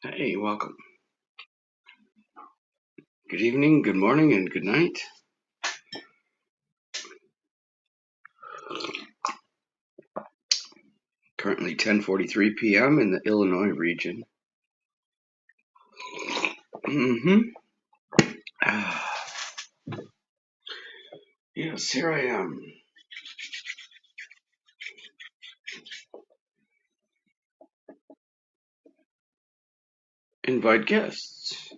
Hey, welcome. Good evening, good morning, and good night. Currently 10:43 p.m. in the Illinois region. Ah, yes, here I am. Invite guests,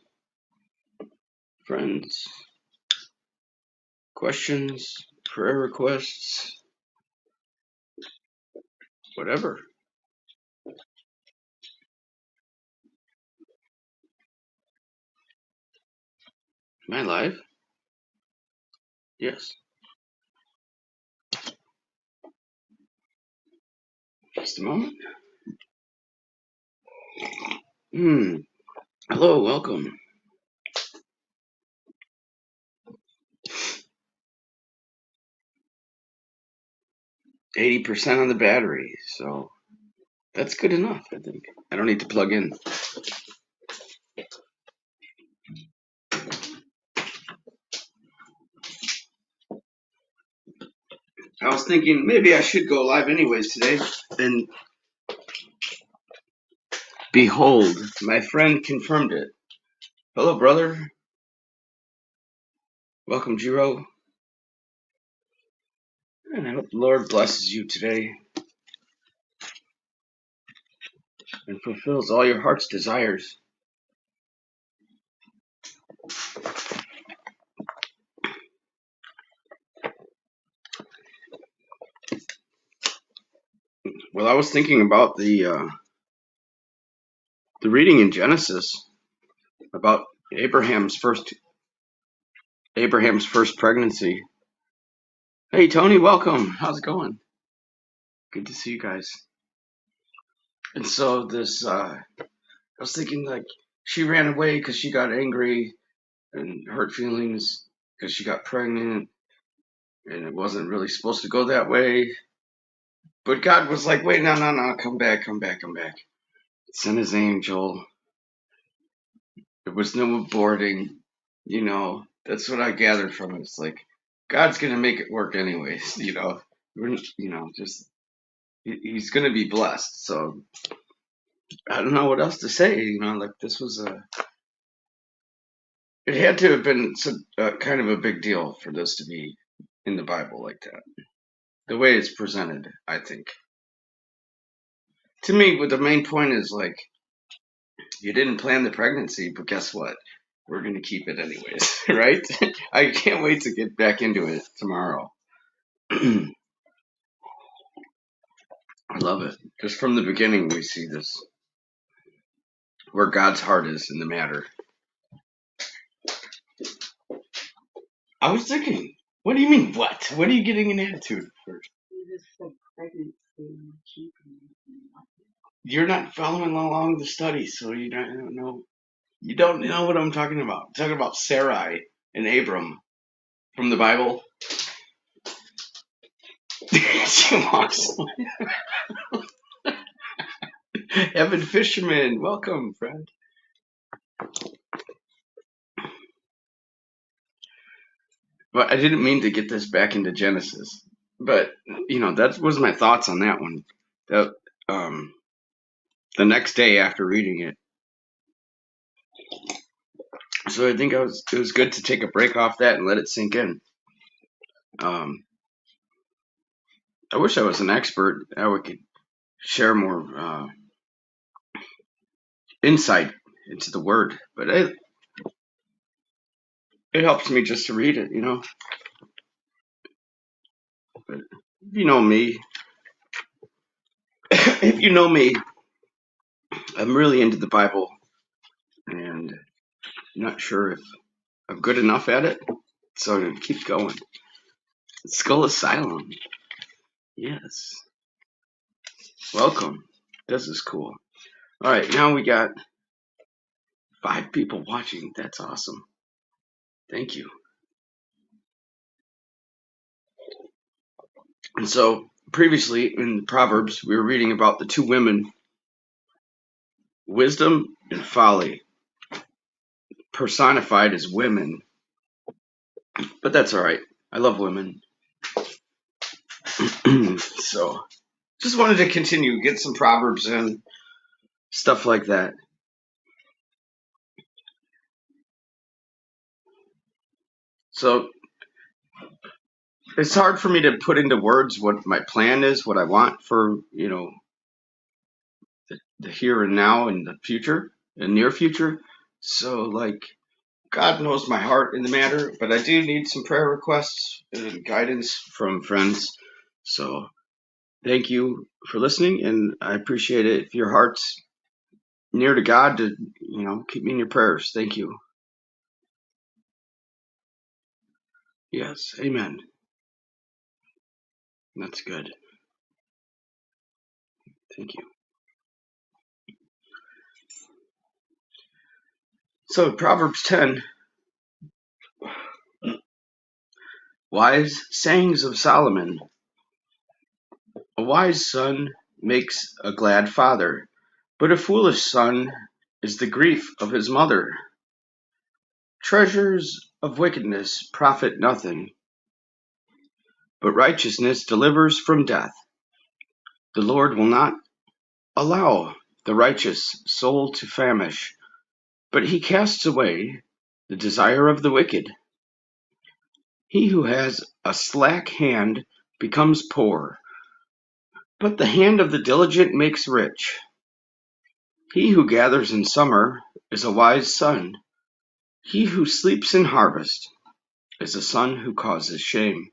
friends, questions, prayer requests, whatever. Am I live? Yes. Just a moment. Hello, welcome. 80% on the battery, so that's good enough, I think. I don't need to plug in. I was thinking maybe I should go live anyways today, and behold, my friend confirmed it. Hello, brother. Welcome, Jiro. And I hope the Lord blesses you today and fulfills all your heart's desires. Well, I was thinking about the reading in Genesis about Abraham's first pregnancy. Hey, Tony, welcome. How's it going? Good to see you guys. And so I was thinking like she ran away because she got angry and hurt feelings because she got pregnant, and it wasn't really supposed to go that way. But God was like, wait, no, come back, come back, come back. Send his angel. There was no aborting. That's what I gathered from it. It's like God's gonna make it work anyways. Just he's gonna be blessed. So I don't know what else to say. Like this was it had to have been kind of a big deal for this to be in the Bible like that. The way it's presented, I think. To me, what the main point is like, you didn't plan the pregnancy, but guess what? We're gonna keep it anyways, right? I can't wait to get back into it tomorrow. I love it. Just from the beginning, we see this where God's heart is in the matter. I was thinking, what do you mean, what? What are you getting an attitude for? You're not following along the study, so you don't know. You don't know what I'm talking about. I'm talking about Sarai and Abram from the Bible. She walks. Evan Fisherman, welcome, friend. But I didn't mean to get this back into Genesis. But that was my thoughts on that one. That the next day after reading it. So I think it was good to take a break off that and let it sink in. Um, I wish I was an expert. I could share more insight into the word, but it helps me just to read it. But if you know me, if you know me, I'm really into the Bible, and I'm not sure if I'm good enough at it, so I'm gonna keep going. Skull Asylum, yes, welcome. This is cool. All right, now we got 5 people watching. That's awesome. Thank you. And so previously in Proverbs, we were reading about the 2 women wisdom and folly personified as women, but that's all right. I love women. So just wanted to continue, get some proverbs in, stuff like that. So it's hard for me to put into words what my plan is, what I want for, the here and now and the future, the near future. So like God knows my heart in the matter, but I do need some prayer requests and guidance from friends. So thank you for listening, and I appreciate it. If your heart's near to God, to keep me in your prayers. Thank you. Yes, amen. That's good. Thank you. So Proverbs 10, wise sayings of Solomon. A wise son makes a glad father, but a foolish son is the grief of his mother. Treasures of wickedness profit nothing, but righteousness delivers from death. The Lord will not allow the righteous soul to famish, but he casts away the desire of the wicked. He who has a slack hand becomes poor, but the hand of the diligent makes rich. He who gathers in summer is a wise son. He who sleeps in harvest is a son who causes shame.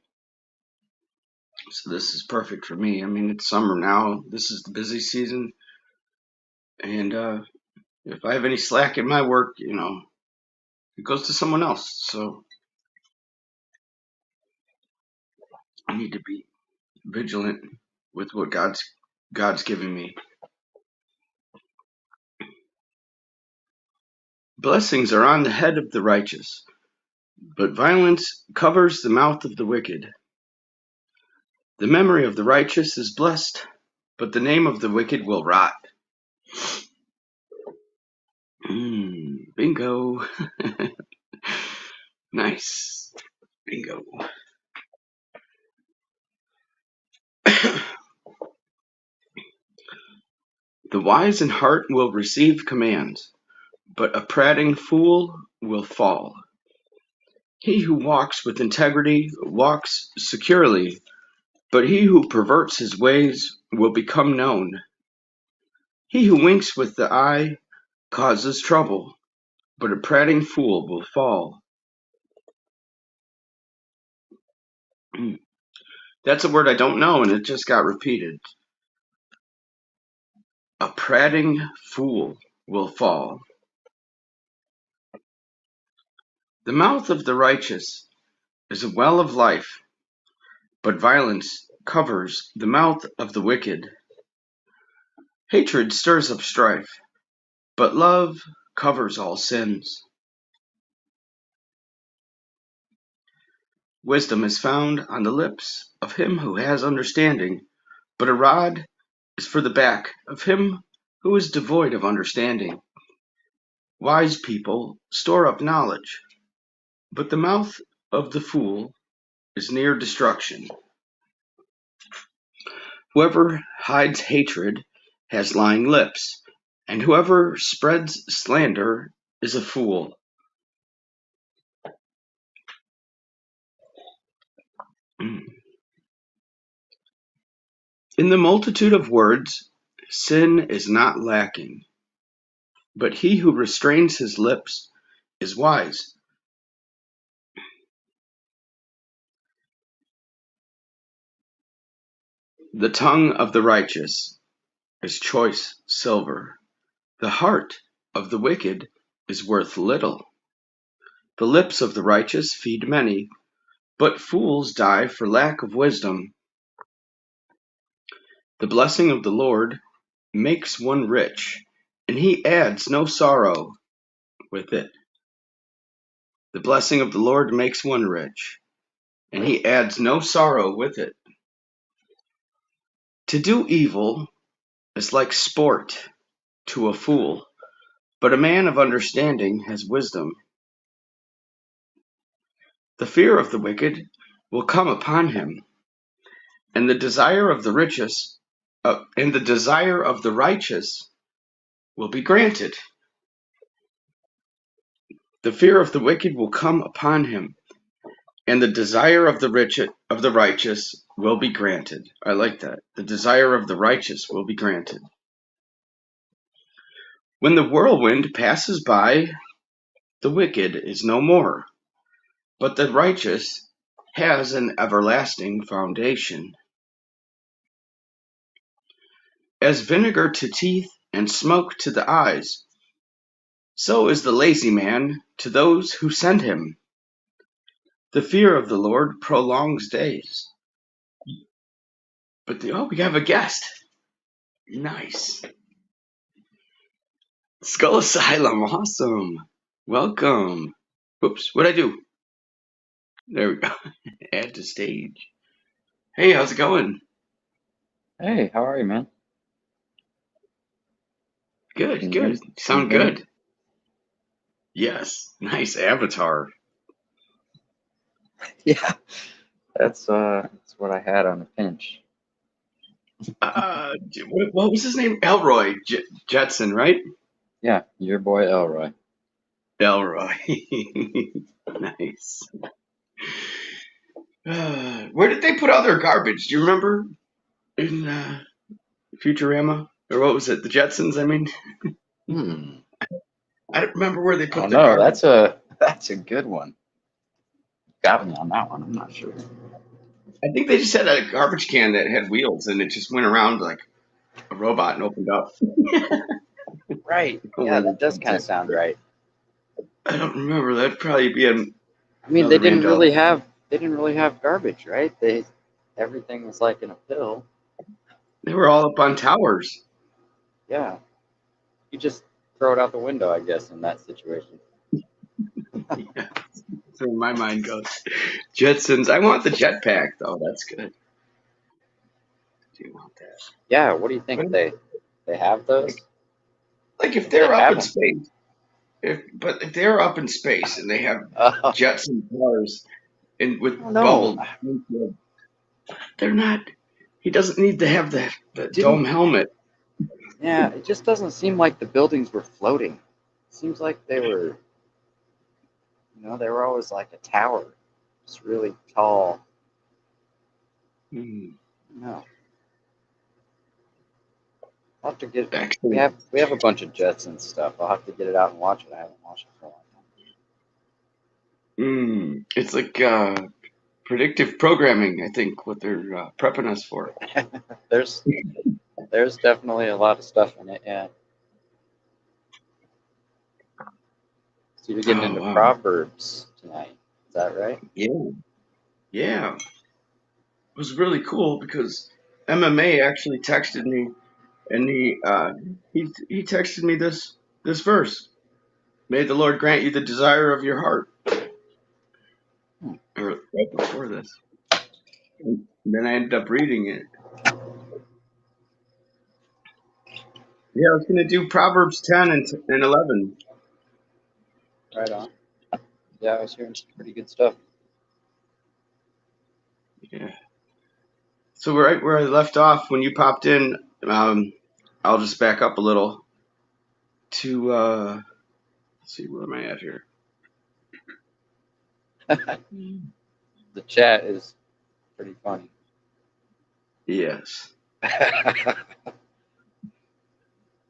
So this is perfect for me. I mean, it's summer now. This is the busy season. And if I have any slack in my work, it goes to someone else. So I need to be vigilant with what God's giving me. Blessings are on the head of the righteous, but violence covers the mouth of the wicked. The memory of the righteous is blessed, but the name of the wicked will rot. Bingo. Nice. Bingo. The wise in heart will receive commands, but a prating fool will fall. He who walks with integrity walks securely, but he who perverts his ways will become known. He who winks with the eye causes trouble, but a prating fool will fall. That's a word I don't know, and it just got repeated. A prating fool will fall. The mouth of the righteous is a well of life, but violence covers the mouth of the wicked. Hatred stirs up strife, but love covers all sins. Wisdom is found on the lips of him who has understanding, but a rod is for the back of him who is devoid of understanding. Wise people store up knowledge, but the mouth of the fool is near destruction. Whoever hides hatred has lying lips, and whoever spreads slander is a fool. In the multitude of words, sin is not lacking, but he who restrains his lips is wise. The tongue of the righteous is choice silver. The heart of the wicked is worth little. The lips of the righteous feed many, but fools die for lack of wisdom. The blessing of the Lord makes one rich, and he adds no sorrow with it. The blessing of the Lord makes one rich, and he adds no sorrow with it. To do evil is like sport, to a fool, but a man of understanding has wisdom. The fear of the wicked will come upon him, and the desire of the righteous will be granted. The fear of the wicked will come upon him, and the desire of the righteous will be granted. I like that. The desire of the righteous will be granted. When the whirlwind passes by, the wicked is no more, but the righteous has an everlasting foundation. As vinegar to teeth and smoke to the eyes, so is the lazy man to those who send him. The fear of the Lord prolongs days. But we have a guest. Nice. Skull Asylum, awesome. Welcome. Whoops, what'd I do? There we go. Add to stage. Hey, how's it going? Hey, how are you, man? Good, Can you good. can you Sound hear me? good. Yes, nice avatar. Yeah, that's what I had on a pinch. What was his name? Elroy Jetson, right? Yeah, your boy Elroy. Elroy. Nice. Where did they put all their garbage? Do you remember in Futurama? Or what was it? The Jetsons, I mean? Hmm. I don't remember where they Oh put their no, garbage. that's a good one. Got me on that one. I'm not sure. I think they just had a garbage can that had wheels and it just went around like a robot and opened up. Right. Yeah, that does kind of sound right. I don't remember. That'd probably be I mean, another Mandela. they didn't really have garbage, right? They everything was like in a pill. They were all up on towers. Yeah, you just throw it out the window, I guess, in that situation. Yeah, that's where my mind goes. Jetsons. I want the jetpack though. That's good. Do you want that? Yeah, what do you think? But They have those? like if They they're up have in them. space, if they're up in space and they have I Jetson cars and with don't know. bubble, they're not. He doesn't need to have the Didn't dome helmet. Yeah, it just doesn't seem like the buildings were floating. It seems like they were always like a tower, just really tall. Hmm. No, I'll have to get. Actually, We have a bunch of Jetsons stuff. I'll have to get it out and watch it. I haven't watched it for a long it's like predictive programming. I think what they're prepping us for. time. There's definitely a lot of stuff in it. Yeah. So you're getting Oh into wow, Proverbs tonight. Is that right? yeah, yeah. It was really cool because MMA actually texted me, and he texted me this verse. May the Lord grant you the desire of your heart. Hmm. Or right before this. And then I ended up reading it. Yeah, I was going to do Proverbs 10 and 11. Right on. Yeah, I was hearing some pretty good stuff. Yeah. So right where I left off when you popped in, I'll just back up a little to, let's see, where am I at here? The chat is pretty funny. Yes.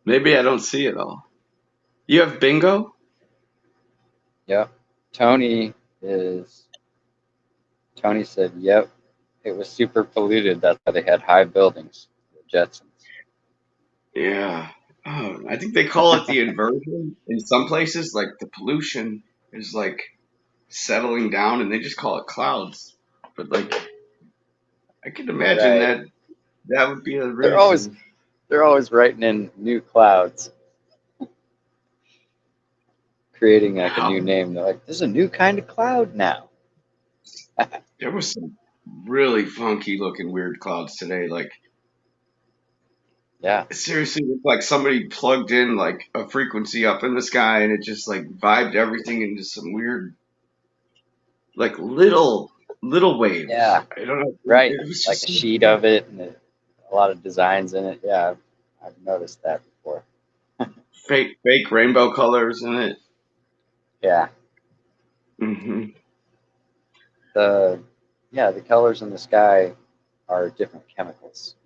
Maybe I don't see it all. You have bingo? Yep. Tony is Tony said, "Yep, it was super polluted. That's why they had high buildings, the Jetsons." Yeah. Oh, I think they call it the inversion in some places. Like the pollution is like settling down and they just call it clouds. But like I can imagine Right. that would be a They're always reason. they're always writing in new clouds, creating like a new Wow, name. They're like, "There's a new kind of cloud now." there was some really funky looking weird clouds today. Like Yeah. It seriously looked like somebody plugged in like a frequency up in the sky and it just like vibed everything into some weird, like little waves. Yeah. I don't know. Right. It was Like just a so sheet cool. of it and a lot of designs in it. Yeah, I've noticed that before. Fake rainbow colors in it. Yeah. Hmm. The yeah, the colors in the sky are different chemicals,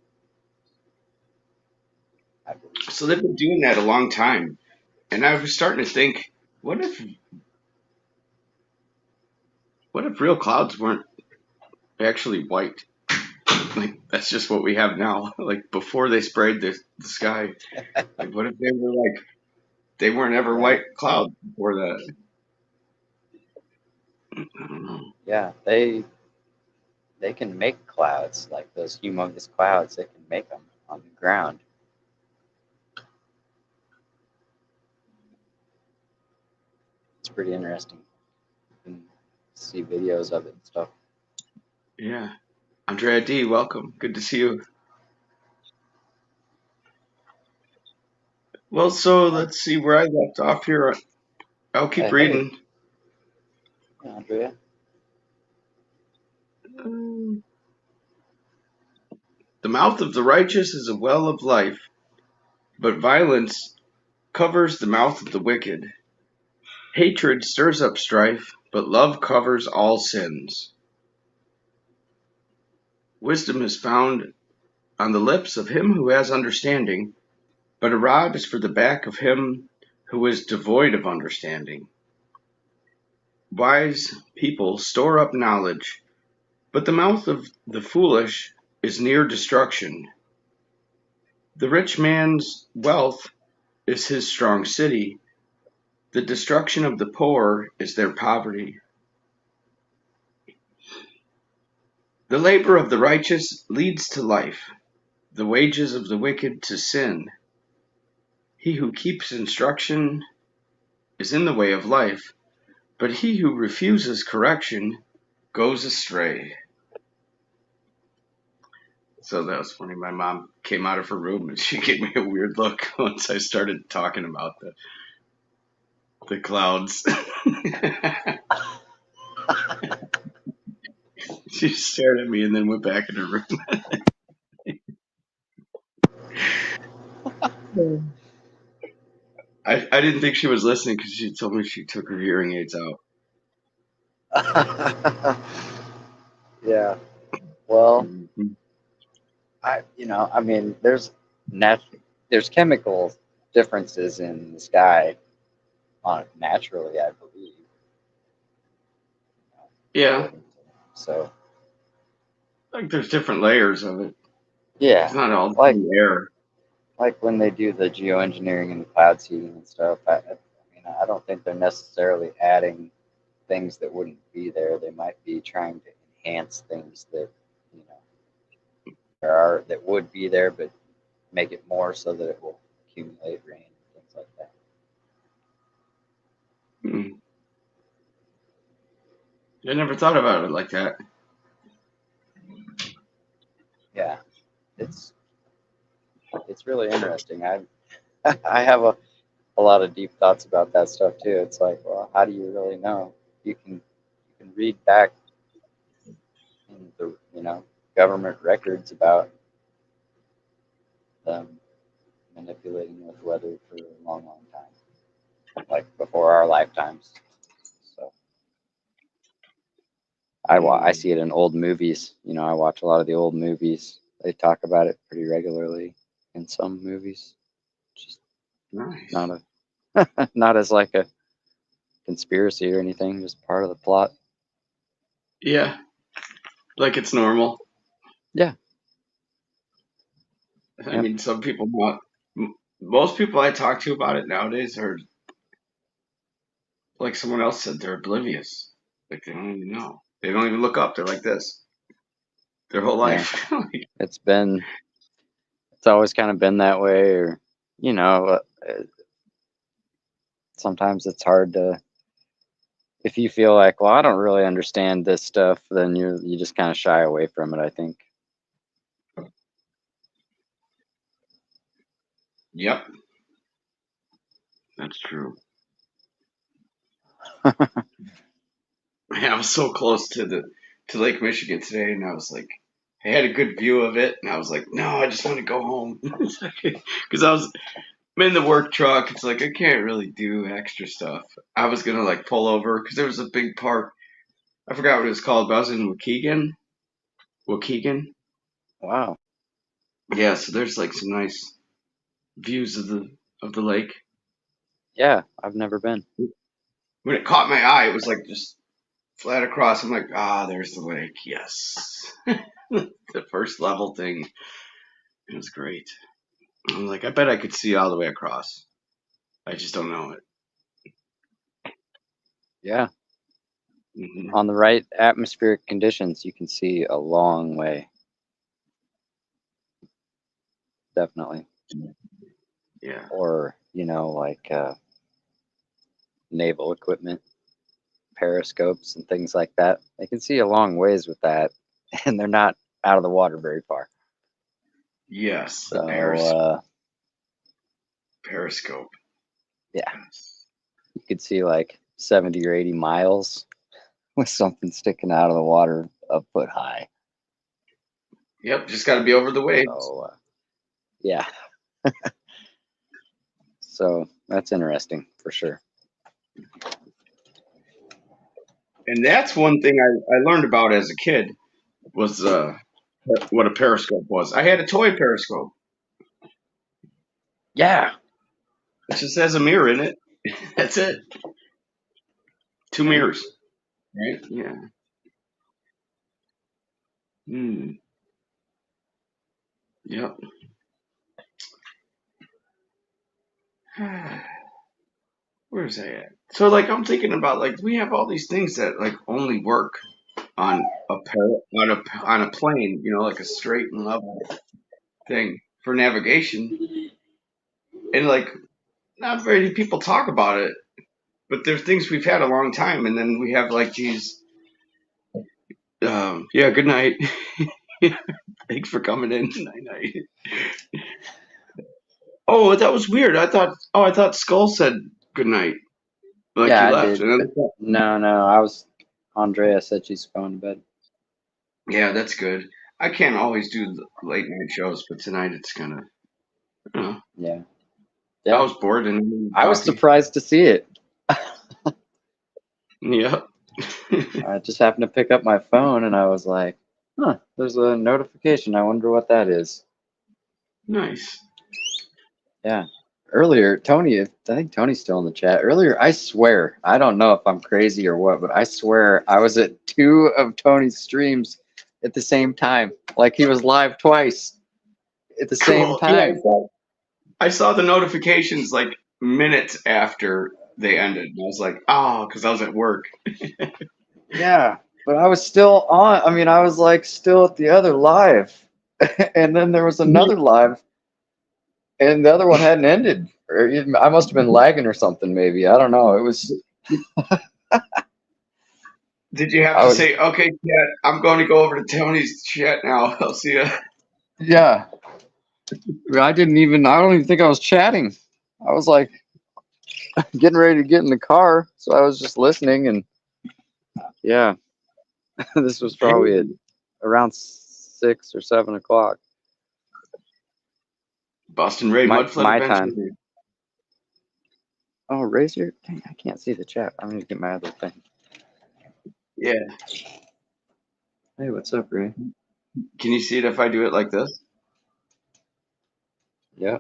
I believe. So they've been doing that a long time, and I was starting to think, what if what if real clouds weren't actually white? Like that's just what we have now. Like before they sprayed the sky. Like what if they were like they weren't ever Yeah. white clouds before that? I don't know. Yeah. They can make clouds like those humongous clouds. They can make them on the ground. It's pretty interesting. You can see videos of it and stuff. Yeah. Andrea D, welcome. Good to see you. Well, so Uh, let's see where I left off here. I'll keep hey, reading. Andrea. Um, the mouth of the righteous is a well of life, but violence covers the mouth of the wicked. Hatred stirs up strife, but love covers all sins. Wisdom is found on the lips of him who has understanding, but a rod is for the back of him who is devoid of understanding. Wise people store up knowledge, but the mouth of the foolish is near destruction. The rich man's wealth is his strong city. The destruction of the poor is their poverty. The labor of the righteous leads to life, the wages of the wicked to sin. He who keeps instruction is in the way of life, but he who refuses correction goes astray. So that was funny. My mom came out of her room and she gave me a weird look once I started talking about the clouds. She stared at me and then went back in her room. I didn't think she was listening because she told me she took her hearing aids out. Yeah. Well, Mhm. I mean, there's chemical differences in the sky on naturally, I believe. Yeah, According to so like there's different layers of it. It's yeah, not all the like same air. when they do the geoengineering and cloud seeding and stuff. I mean, I don't think they're necessarily adding things that wouldn't be there. They might be trying to enhance things that you know there are that would be there, but make it more so that it will accumulate rain and things like that. Mm. I never thought about it like that. Yeah, it's it's really interesting. I I have a lot of deep thoughts about that stuff too. It's like, well, how do you really know? You can read back in the government records about them manipulating with weather for a long, long time, like before our lifetimes. So I Mm. see it in old movies. I watch a lot of the old movies. They talk about it pretty regularly in some movies. Just Nice. not a not as like a conspiracy or anything, just part of the plot. Yeah, like it's normal. Yeah. I Yep. mean, some people not. Most people I talk to about it nowadays are like someone else said, they're oblivious. Like they don't even know. They don't even look up. They're like this their whole Yeah. life. It's been it's always kind of been that way, or you know, sometimes it's hard to if you feel like, well, I don't really understand this stuff, then you just kind of shy away from it, I think. Yep, that's true. Man, I was so close to Lake Michigan today, and I was like, I had a good view of it, and I was like, no, I just want to go home because I'm in the work truck. It's like I can't really do extra stuff. I was gonna like pull over because there was a big park. I forgot what it was called, but I was in Waukegan. Waukegan. Wow. Yeah, so there's like some nice views of the lake. Yeah, I've never been. When it caught my eye, it was like just flat across. I'm like, ah, there's the lake. Yes, the first level thing. It was great. I'm like, I bet I could see all the way across. I just don't know it. Yeah. Hmm. On the right atmospheric conditions, you can see a long way. Definitely. Yeah. Or, like naval equipment, periscopes, and things like that. They can see a long ways with that, and they're not out of the water very far. Yes, the So, periscope. yeah, Yes. you could see like 70 or 80 miles with something sticking out of the water a foot high. Yep, just got to be over the waves. So, yeah. So that's interesting for sure. And that's one thing I learned about as a kid was what a periscope was. I had a toy periscope. Yeah. It just has a mirror in it. That's it. Two Yeah. mirrors. Right? Yeah. Hmm. Yep. Where's that at? So like I'm thinking about like we have all these things that like only work on on a plane, like a straight and level thing for navigation. And like not very many people talk about it, but they're things we've had a long time, and then we have like these. Yeah. Good night. Thanks for coming in. Night night. Oh, that was weird. I thought. Oh, I thought Skull said good night, like Yeah, he I left. did. And then, No, I was. Andrea said she's going to bed. yeah, that's good. I can't always do the late night shows, but tonight it's gonna. Yeah. I Yeah. was bored and needed I was coffee. surprised to see it. Yep. I just happened to pick up my phone and I was like, huh, there's a notification. I wonder what that is. Nice. Yeah. Earlier, I think Tony's still in the chat. Earlier, I swear, I don't know if I'm crazy or what, but I swear I was at 2 of Tony's streams at the same time. Like he was live twice at the same Cool. Yeah, time. I saw the notifications like minutes after they ended. And I was like, oh, because I was at work. Yeah. But I was still on. I mean, I was like still at the other live. And then there was another live and the other one hadn't ended. I must have been lagging or something, maybe. I don't know. It was, Did you have I to was, say, okay, chat, I'm going to go over to Tony's chat now. I'll see you. yeah. I don't even think I was chatting. I was like getting ready to get in the car. So I was just listening. And yeah, this was Hey, probably at around 6 or 7 o'clock. Boston Ray Mudflood My Adventure. time. Oh, dang, I can't see the chat. I'm going to get my other thing. Yeah. Hey, what's up, Ray? Can you see it if I do it like this? Yeah.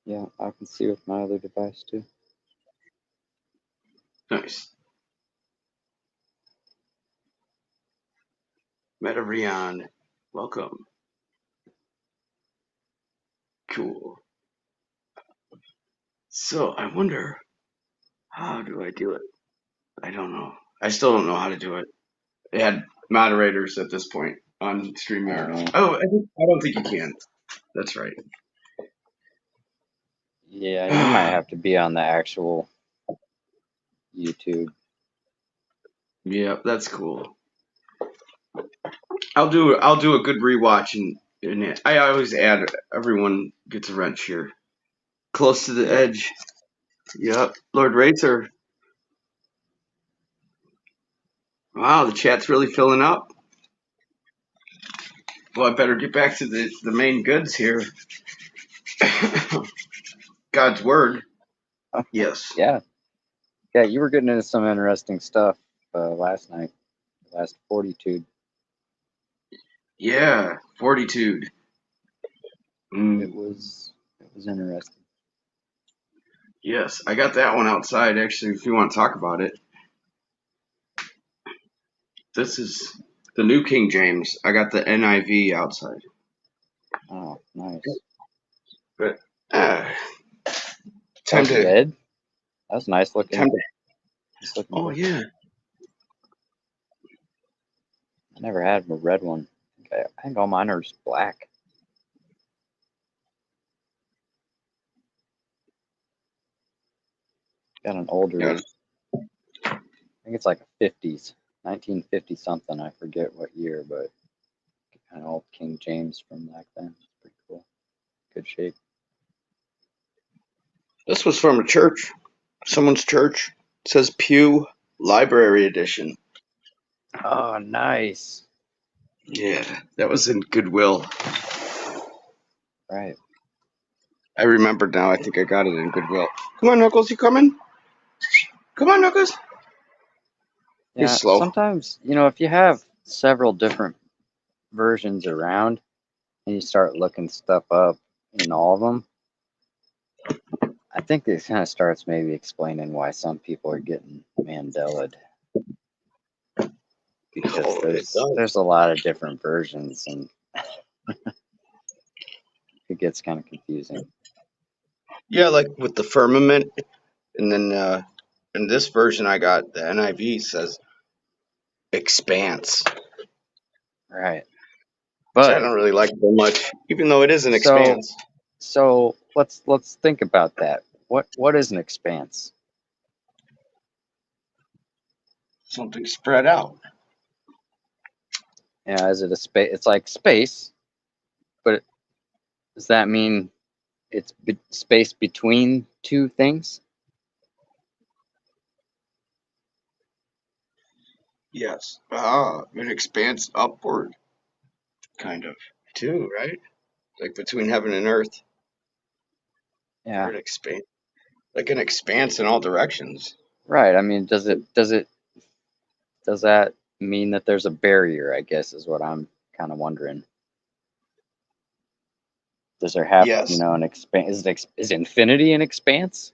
Yeah, I can see with my other device too. Nice. Metarion. Welcome. Cool. So I wonder, how do I do it? I don't know. I still don't know how to do it. They had moderators at this point on StreamYard. Oh, I don't think you can. That's right. Yeah, you might have to be on the actual YouTube. Yeah, that's cool. I'll do a good rewatch and I always add everyone gets a wrench here. Close to the Yep. edge. Yep. Lord Racer. Wow, the chat's really filling up. Well, I better get back to the main goods here. God's word. Yes. Yeah. Yeah, you were getting into some interesting stuff last night, last fortitude. Yeah. Fortitude. It was interesting. Yes, I got that one outside actually if you want to talk about it. This is the New King James. I got the NIV outside. Oh, nice. But uh, time That's to red. That's nice looking. time to Nice looking Oh book. yeah. I never had a red one. I think all mine are just black. Got an older, Yeah. I think it's like a 50s, 1950 something. I forget what year, but kind of old King James from back then. It's pretty cool. Good shape. This was from a church. Someone's church. It says Pew Library Edition. Oh, nice. Yeah, that was in Goodwill. Right. I remembered now. I think I got it in Goodwill. Come on, Knuckles, you coming? Come on, Knuckles. He's Yeah, slow. sometimes, if you have several different versions around and you start looking stuff up in all of them, I think this kind of starts maybe explaining why some people are getting Mandela'd, because Oh, it does. there's a lot of different versions and it gets kind of confusing. Yeah, like with the firmament, and then in this version I got, the NIV says expanse, Right. which I But don't really like so much, even though it is an so expanse. so let's think about that. What is an expanse? Something spread out. Yeah, is it a space? It's like space, but does that mean it's space between two things? Yes. Ah, an expanse upward, kind of, too, right? Like between heaven and earth, or Yeah, an expanse, like an expanse in all directions. right. I mean, does that mean that there's a barrier, I guess is what I'm kind of wondering. Does there have, Yes. an expanse? Is infinity an expanse?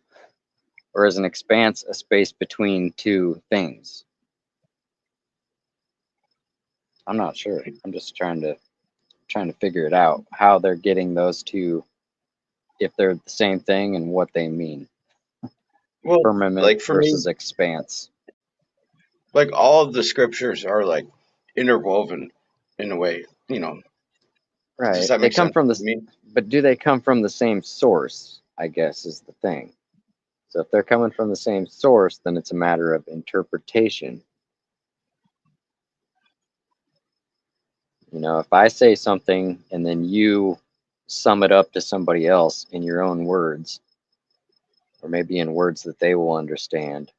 Or is an expanse a space between two things? I'm not sure. I'm just trying to figure it out, how they're getting those two, if they're the same thing and what they mean. Well, Firmament like for me, versus expanse. like all of the scriptures are like interwoven in a way. Does Right. that They make come sense? from I this, mean, but do they come from the same source? I guess is the thing. So if they're coming from the same source, then it's a matter of interpretation. If I say something and then you sum it up to somebody else in your own words, or maybe in words that they will understand.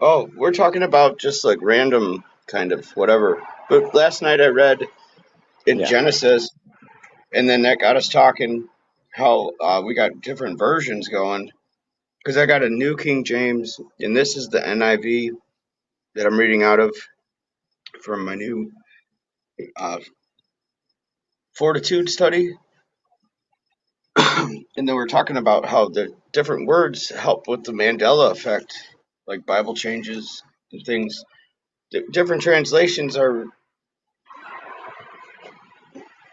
oh, we're talking about just like random kind of whatever. But last night I read in Yeah. Genesis, and then that got us talking how we got different versions going. Because I got a New King James, and this is the NIV that I'm reading out of from my new uh, Fortitude study. And then we're talking about how the different words help with the Mandela effect, like Bible changes and things. Different translations are,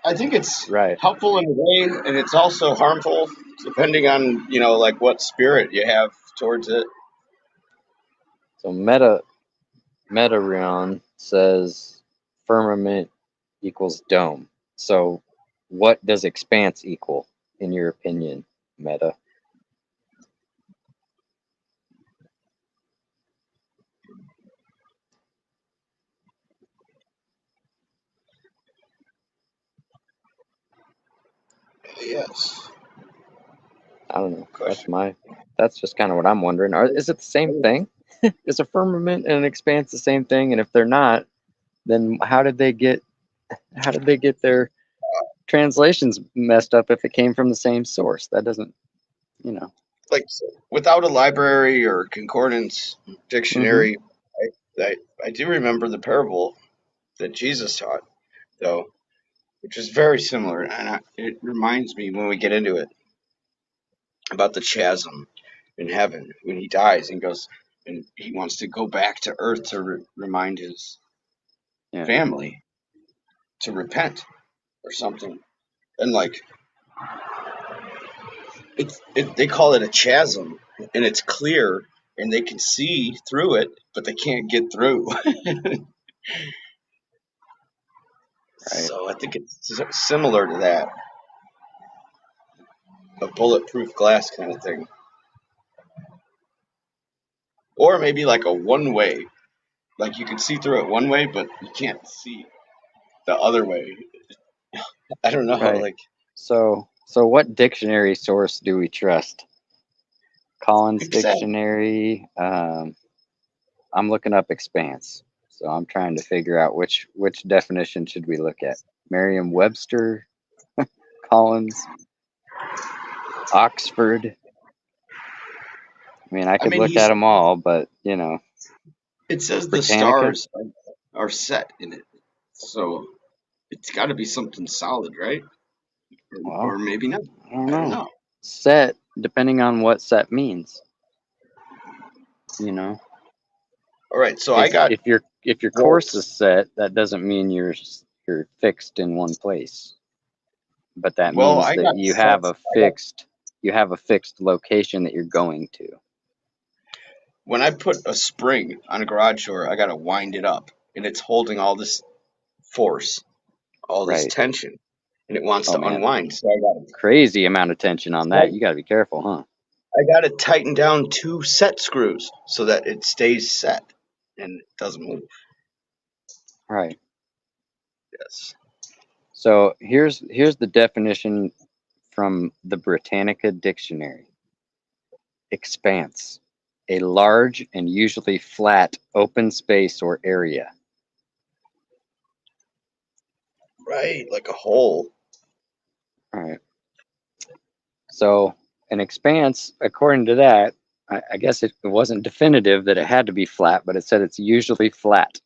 I think it's Right. helpful in a way, and it's also harmful depending on, like what spirit you have towards it. So Metarion says firmament equals dome. So what does expanse equal in your opinion, Meta? Yes. I don't know. Question. That's just kind of what I'm wondering. Is it the same thing? Is a firmament and an expanse the same thing? And if they're not, then how did they get their translations messed up if it came from the same source? That doesn't, you know. Like without a library or concordance Mm-hmm. dictionary, I do remember the parable that Jesus taught, though, which is very similar, and it reminds me when we get into it about the chasm in heaven when he dies and goes and he wants to go back to earth to remind his Yeah. family to repent or something, and like they call it a chasm, and it's clear and they can see through it, but they can't get through. Right. So I think it's similar to that, a bulletproof glass kind of thing, or maybe like a one way, like you can see through it one way, but you can't see the other way. I don't know, Right. like So what dictionary source do we trust? Collins except Dictionary. I'm looking up expanse, so I'm trying to figure out which definition should we look at. Merriam-Webster, Collins, Oxford. I mean, I I could mean look at he's them all, but you know, it says the Britannica. stars are set in it, so it's got to be something solid, right? Or Well, maybe not. I don't I don't know. know. Set, depending on what set means, you know. All right, so I got If your course is volts. set, that doesn't mean you're fixed in one place, but that Well, means I that got sets. you have a fixed location that you're going to. When I put a spring on a garage door, I got to wind it up, and it's holding all this force, all this Right. tension, and it wants Oh to man, unwind. So crazy amount of tension on that. You got to be careful, huh? I got to tighten down two set screws so that it stays set and it doesn't move. Right. Yes. So here's the definition from the Britannica Dictionary. Expanse, a large and usually flat open space or area. Right, like a hole. All right. So an expanse, according to that, I guess it wasn't definitive that it had to be flat, but it said it's usually flat.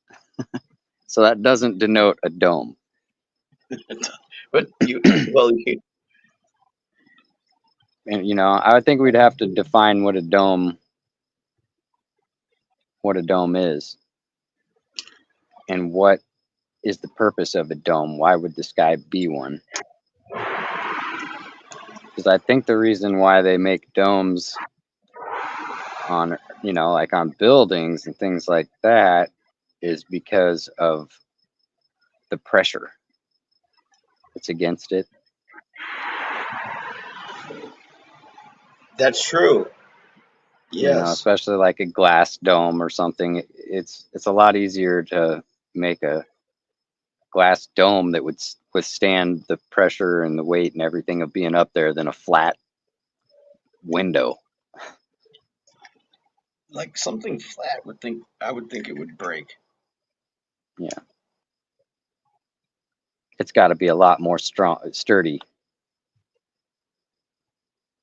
So that doesn't denote a dome. But And you know, I think we'd have to define what a dome is, and what is the purpose of a dome. Why would the sky be one? Because I think the reason why they make domes on, you know, like on buildings and things like that is because of the pressure that's against it. that's true. You know, Yes. especially like a glass dome or something. It's a lot easier to make a glass dome that would withstand the pressure and the weight and everything of being up there than a flat window. Like something flat I would think it would break. Yeah, it's got to be a lot more sturdy.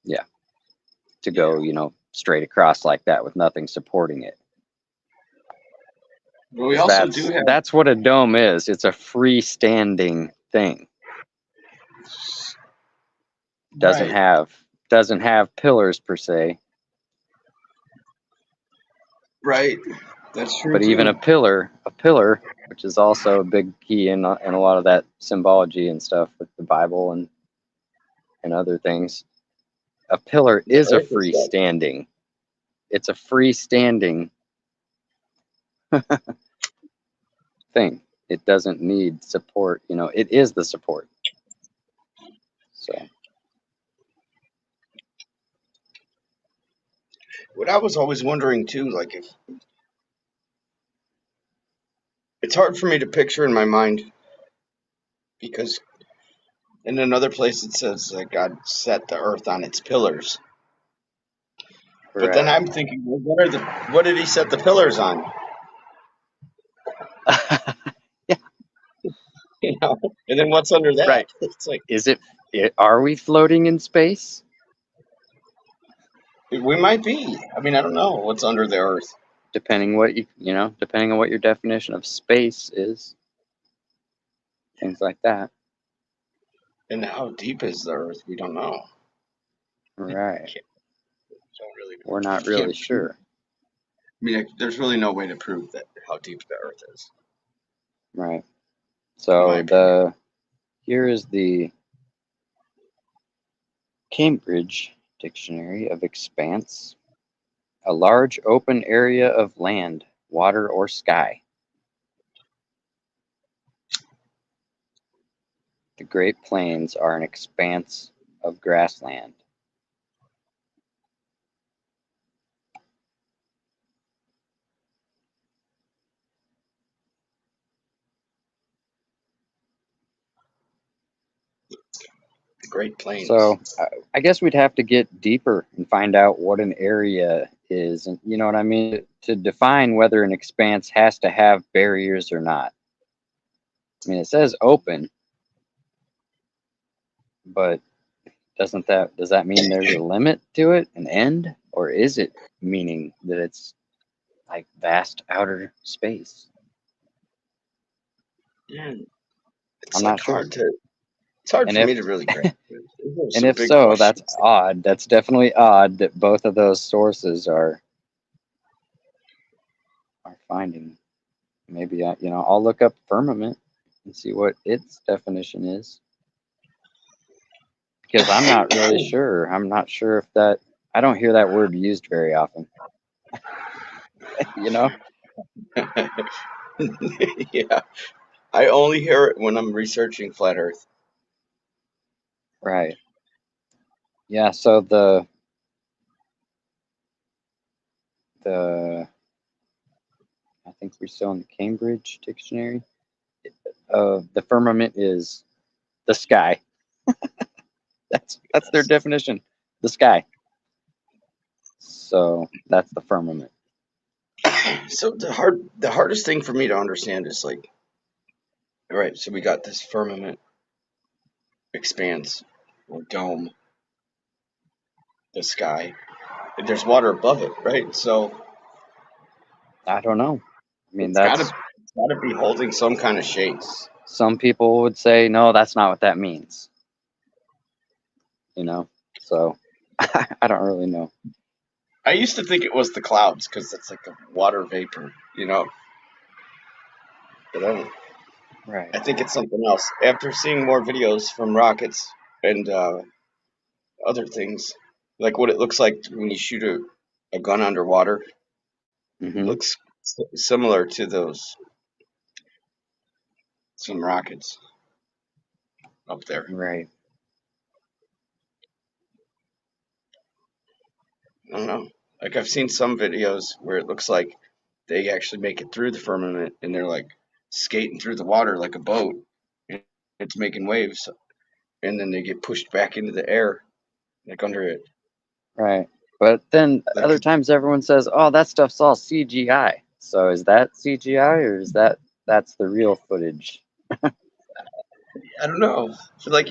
Yeah, to Yeah. go, you know, straight across like that with nothing supporting it. But we 'Cause also do have that's what a dome is. It's a freestanding thing. Doesn't right. have doesn't have pillars per se, Right. That's true but even too. a pillar, which is also a big key in a lot of that symbology and stuff with the Bible and other things. A pillar The is a earth is set. freestanding. It's a freestanding thing. It doesn't need support. You know, it is the support. So What I was always wondering too, like if it's hard for me to picture in my mind because In another place, it says that God set the earth on its pillars. But then Right. I'm thinking, well, what did he set the pillars on? Yeah, You know, and then what's under that? right. It's like Is are we floating in space? we might be. I mean, I don't know what's under the earth Depending what depending on what your definition of space is, things like that. and how deep is the earth. We don't know. Right. Can't, don't really. We're not You really can't prove. sure. I mean, there's really no way to prove that how deep the earth is, Right. in my So opinion. here is the Cambridge Dictionary of Expanse. A large open area of land, water, or sky. The Great Plains are an expanse of grassland. The Great Plains. So I guess we'd have to get deeper and find out what an area is, and you know what I mean, to define whether an expanse has to have barriers or not. I mean, it says open, but does that mean there's a limit to it, an end, or is it meaning that it's like vast outer space? Yeah, it's I'm like not sure. hard to. It's hard And for if me to really grasp it. There's and some if big so, that's questions. odd. That's definitely odd that both of those sources are finding. Maybe I'll look up firmament and see what its definition is, because I'm not really sure. I'm not sure if that I don't hear that word used very often. You know? Yeah, I only hear it when I'm researching flat Earth. Right. Yeah, so the I think we're still in the Cambridge Dictionary. The firmament is the sky. That's their Yes. definition. The sky. So that's the firmament. So the hardest thing for me to understand is like, all right, so we got this firmament, expanse, or dome, the sky. And there's water above it, right? So I don't know. I mean, it's gotta be holding some kind of shape. some people would say, no, that's not what that means. So I don't really know. I used to think it was the clouds because it's like a water vapor, but Right. I think it's something else. After seeing more videos from rockets and other things, like what it looks like when you shoot a gun underwater, it Mm-hmm. looks similar to those some rockets up there. Right. I don't know. Like I've seen some videos where it looks like they actually make it through the firmament and they're like skating through the water like a boat. And it's making waves, and then they get pushed back into the air, like under it. Right. But then Like other times everyone says, "Oh, that stuff's all CGI." So is that CGI or is that's the real footage? I don't know. So like,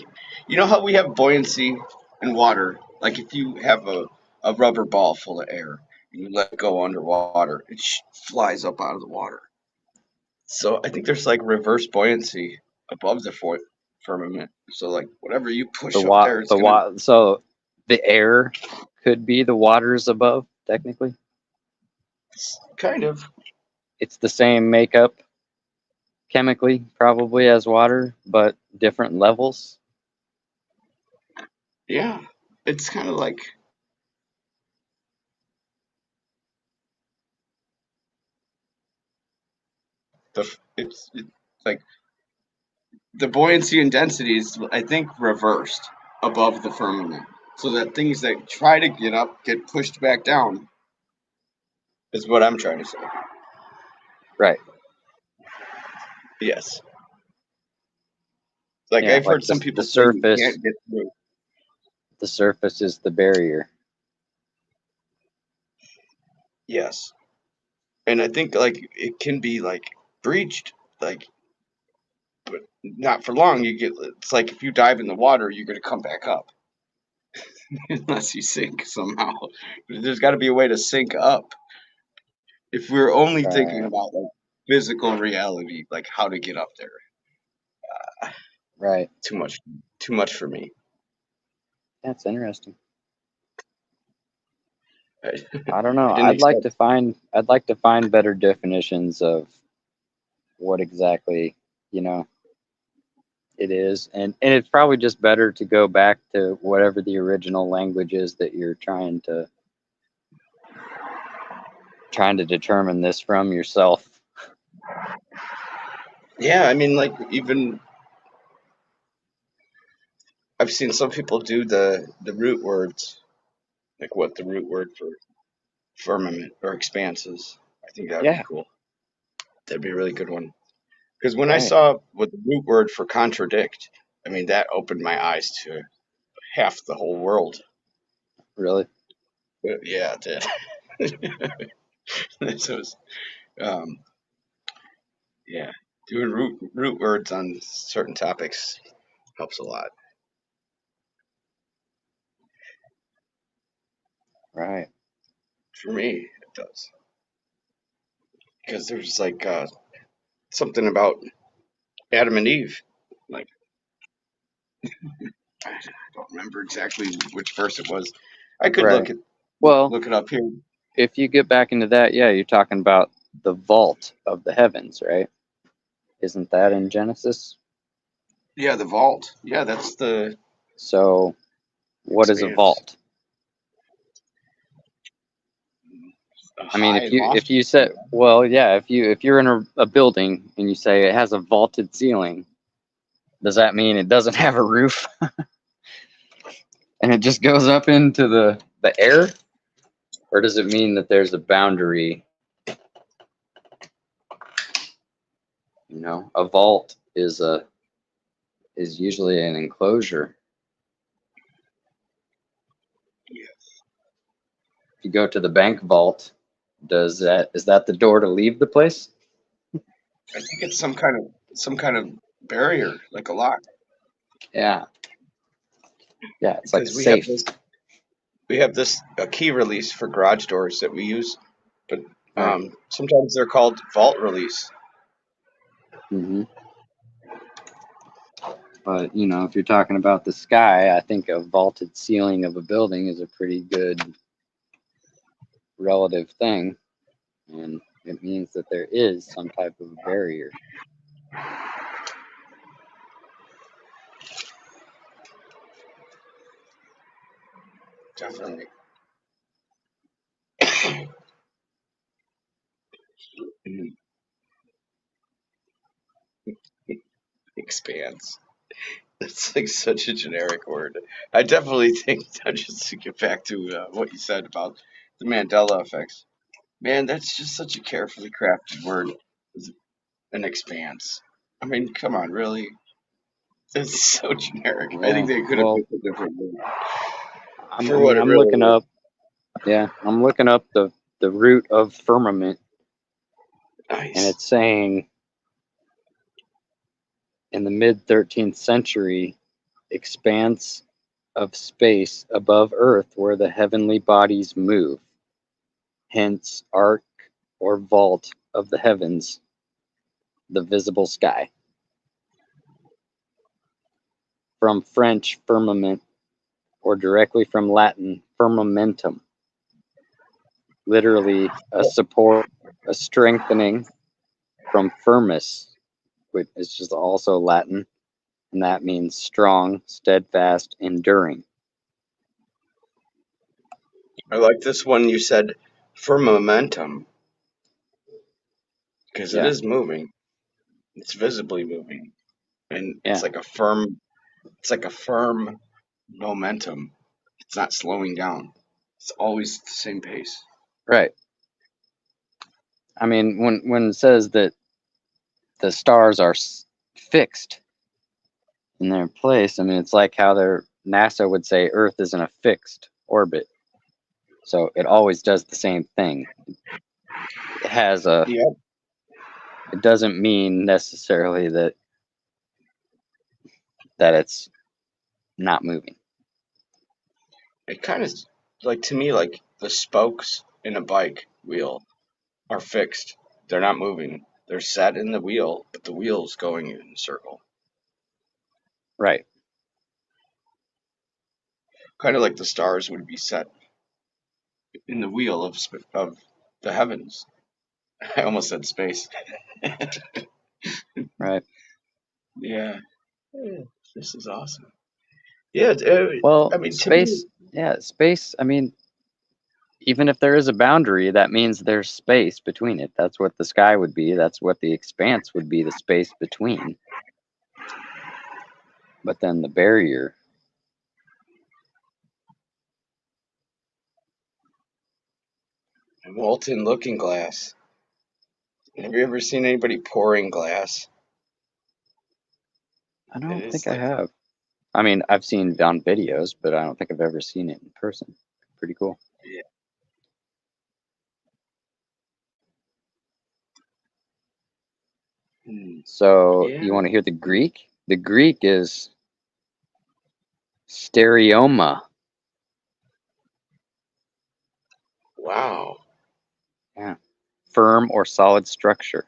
you know how we have buoyancy in water? Like if you have a rubber ball full of air and you let it go underwater, it flies up out of the water. So I think there's like reverse buoyancy above the firmament. So like whatever you The push up wa there, it's the gonna wa so the air could be the waters above, technically. kind of, It's the same makeup chemically probably as water, but different levels. yeah. It's kind of like it's like the buoyancy and density is, I think, reversed above the firmament, so that things that try to get up get pushed back down. Is what I'm trying to say. Right. Yes. Like Yeah, I've like heard some the people say you surface. can't get through. The surface is the barrier. Yes, and I think like it can be like breached, like but not for long. You get it's like if you dive in the water, you're gonna come back up unless you sink somehow. But there's got to be a way to sink up. If we're only thinking Right. about like physical reality, like how to get up there, Right. too much, too much for me. That's interesting. I, I don't know. I didn't expect. I'd like to find better definitions of what exactly, you know, it is. And it's probably just better to go back to whatever the original language is that you're trying to determine this from yourself. Yeah, I mean, like even I've seen some people do the root words, like what the root word for firmament or expanse is. I think that would be Yeah, cool. That'd be a really good one. Because when I right. saw what the root word for contradict, I mean that opened my eyes to half the whole world. Really. Yeah, it did. This was, um, yeah, doing root words on certain topics helps a lot Right. for me. It does because there's like something about Adam and Eve. Like I don't remember exactly which verse it was. I could Right. look Well, look it up here. if you get back into that, yeah, you're talking about the vault of the heavens, right? Isn't that in Genesis? Yeah, the vault. Yeah, that's the So, what is a expanse. vault? A I mean, high, if lofty. you said, well, yeah, if you're in a building and you say it has a vaulted ceiling, does that mean it doesn't have a roof and it just goes up into the air, or does it mean that there's a boundary? You know, a vault is usually an enclosure. Yeah, If you go to the bank vault, is that the door to leave the place? I think it's some kind of barrier, like a lock, Yeah, yeah, it's like a because safe. we have this a key release for garage doors that we use, but Right. sometimes they're called vault release. hmm But you know, if you're talking about the sky, I think a vaulted ceiling of a building is a pretty good relative thing, and it means that there is some type of barrier. Definitely. Mhm. Expands. It's like such a generic word. I definitely think just to get back to what you said about the Mandela effects. Man, that's just such a carefully crafted word. An expanse. I mean, come on, really? It's so generic. I think Yeah. they could have Well, picked a different word I for what mean, it I'm really looking is. up. Yeah, I'm looking up the root of firmament, and Nice. it's saying in the mid 13th century, expanse of space above Earth where the heavenly bodies move, hence arc or vault of the heavens, the visible sky. From French firmament, or directly from Latin firmamentum, literally a support, a strengthening, from firmus, which is just also Latin, and that means strong, steadfast, enduring. I like this one you said for momentum because it Yeah, is moving. It's visibly moving, and yeah, it's like a firm momentum. It's not slowing down. It's always the same pace. right. I mean, when it says that the stars are fixed, in their place. I mean, it's like how NASA would say Earth is in a fixed orbit. So it always does the same thing. It has a, Yeah, it doesn't mean necessarily that it's not moving. it kind of like to me like the spokes in a bike wheel are fixed. They're not moving. They're set in the wheel, but the wheel's going in a circle. Right. Kind of like the stars would be set in the wheel of the heavens. I almost said space. Right. Yeah. Yeah, this is awesome. Yeah, I Well, mean, to me, space, yeah, space, I mean, even if there is a boundary, that means there's space between it. That's what the sky would be. That's what the expanse would be, the space between. But then the barrier, molten looking glass. Have you ever seen anybody pouring glass? I It don't think is I like, have. I mean, I've seen it on videos, but I don't think I've ever seen it in person. Pretty cool. yeah. Hmm. So Yeah. you want to hear the Greek? The Greek is stereoma. Wow. Yeah. Firm or solid structure.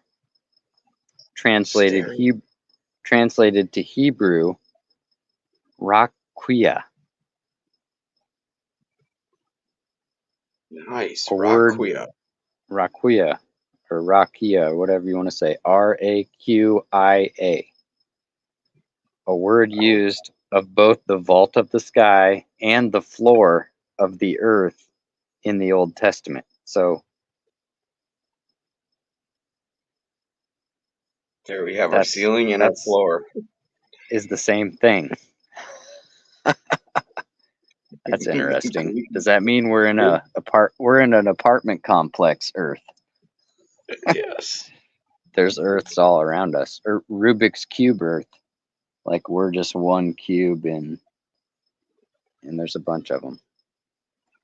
Translated Stereo. he translated to Hebrew, rakia. Nice. A word Raquia. rakia or rakia, whatever you want to say. RAQIA. A word Oh, used of both the vault of the sky and the floor of the earth in the Old Testament. So there we have our that's ceiling and our that's floor. is the same thing. That's interesting. Greek. Does that mean we're in an apartment complex Earth? Yes. There's Earths all around us. Or Rubik's Cube Earth. Like we're just one cube and there's a bunch of them.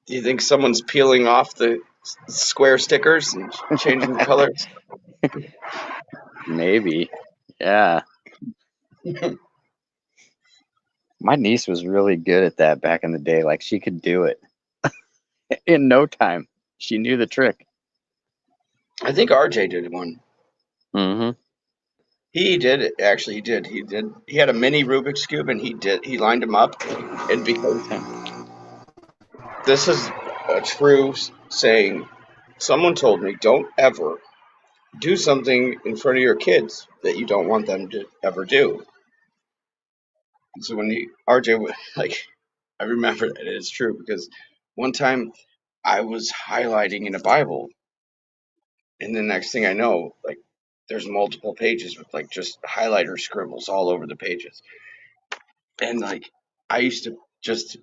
Do you think someone's peeling off the square stickers and changing the colors? Maybe. Yeah. My niece was really good at that back in the day. Like she could do it in no time. She knew the trick. I think RJ did one. Mm-hmm. He did it. Actually, he did. He had a mini Rubik's cube, and he lined them up, and because this is a true saying, someone told me, don't ever do something in front of your kids that you don't want them to ever do. And so when RJ was like, I remember that it is true because one time I was highlighting in a Bible, and the next thing I know, like there's multiple pages with like just highlighter scribbles all over the pages. And like I used to just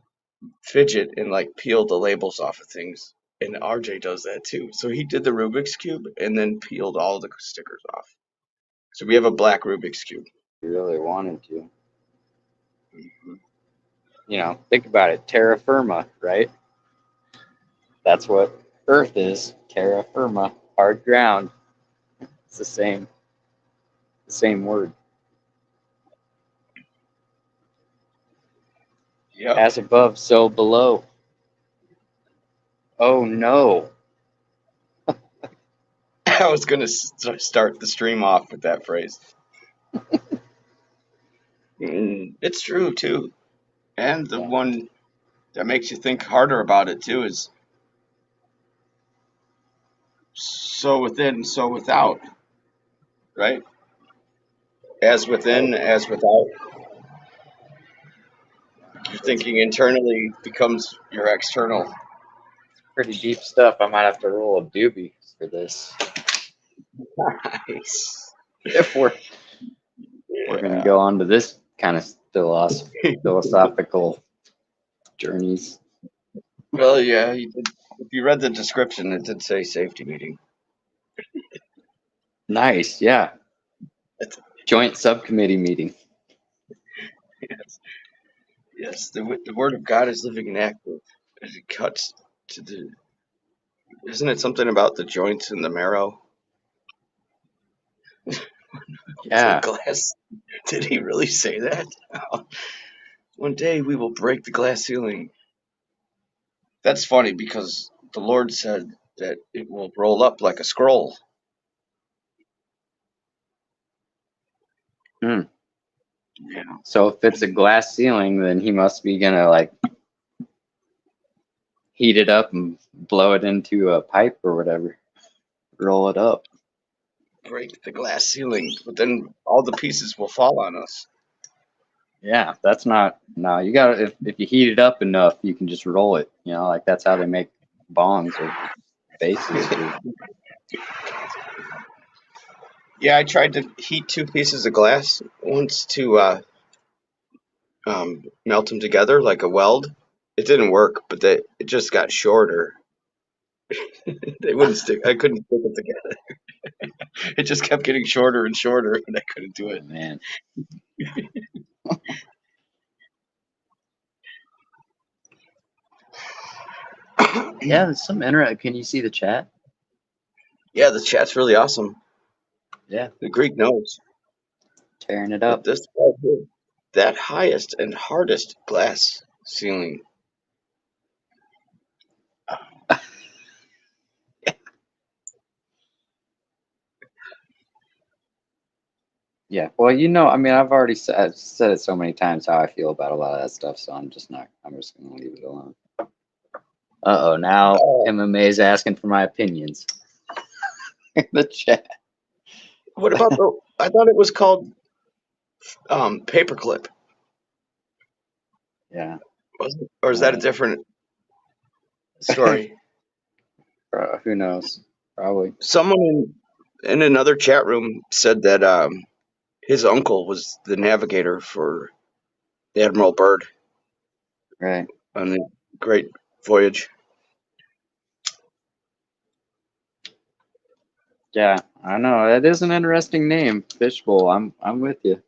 fidget and like peel the labels off of things. And RJ does that too. So he did the Rubik's Cube and then peeled all the stickers off. So we have a black Rubik's Cube. You really wanted to. You know, think about it. Terra firma, right? That's what Earth is. Terra firma, hard ground. It's the same word. Yep. As above, so below. Oh no. I was going to start the stream off with that phrase. It's true too. And the Yeah. one that makes you think harder about it too is so within, so without, right? As Right. within, as without. Your It's thinking internally becomes your external. pretty deep stuff. I might have to roll a doobie for this. Nice. If we're gonna Yeah. go on to this kind of philosophical journeys. Well, yeah, if you read the description, it did say safety meeting. Nice, yeah. It's, Joint subcommittee meeting. Yes, yes. The word of God is living and active. As it cuts to the. Isn't it something about the joints and the marrow? The Yeah. glass. Did he really say that? One day we will break the glass ceiling. That's funny because the Lord said that it will roll up like a scroll. Hmm. Yeah. So if it's a glass ceiling, then he must be gonna like heat it up and blow it into a pipe or whatever. Roll it up. Break the glass ceiling, but then all the pieces will fall on us. Yeah, that's not no. You got to if you heat it up enough, you can just roll it. You know, like that's how they make bongs or bases or Yeah, I tried to heat two pieces of glass once to melt them together like a weld. It didn't work, but it just got shorter. They wouldn't stick. I couldn't stick it together. It just kept getting shorter and shorter, and I couldn't do oh it. man. Yeah, there's some internet. Can you see the chat? Yeah, the chat's really awesome. Yeah, The Greek knows tearing it that up. this right here, that highest and hardest glass ceiling. Yeah. Well, you know, I mean, I've said it so many times how I feel about a lot of that stuff, so I'm just not. I'm just gonna leave it alone. Uh oh, now Oh, MMA is asking for my opinions in the chat. what about the? I thought it was called paperclip. Yeah. Was it? Or is that a Uh, different story? who knows? Probably. Someone in another chat room said that his uncle was the navigator for the Admiral Byrd Right. on the Great Voyage. Yeah, I know. It is an interesting name, Fishbowl. I'm with you.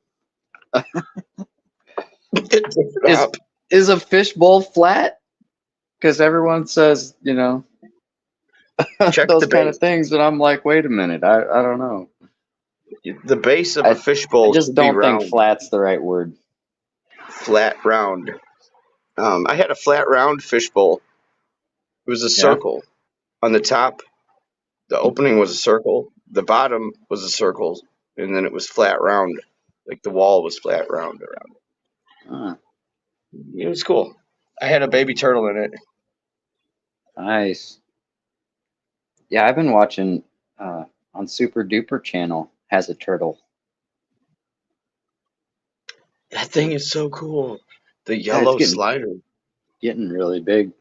Is Stop. is a fishbowl flat? Because everyone says, you know, Check those the kind of base. things, and I'm like, wait a minute, I don't know. The base of a I fishbowl just should be don't think round, flat's the right word. flat, round. I had a flat, round fishbowl. It was a Yeah. circle. On the top, the opening was a circle. The bottom was a circle, and then it was flat, round. Like the wall was flat, round around Ah, it. It was cool. I had a baby turtle in it. nice. Yeah, I've been watching on Super Duper channel has a turtle. That thing is so cool. The Yeah, it's yellow slider. getting really big.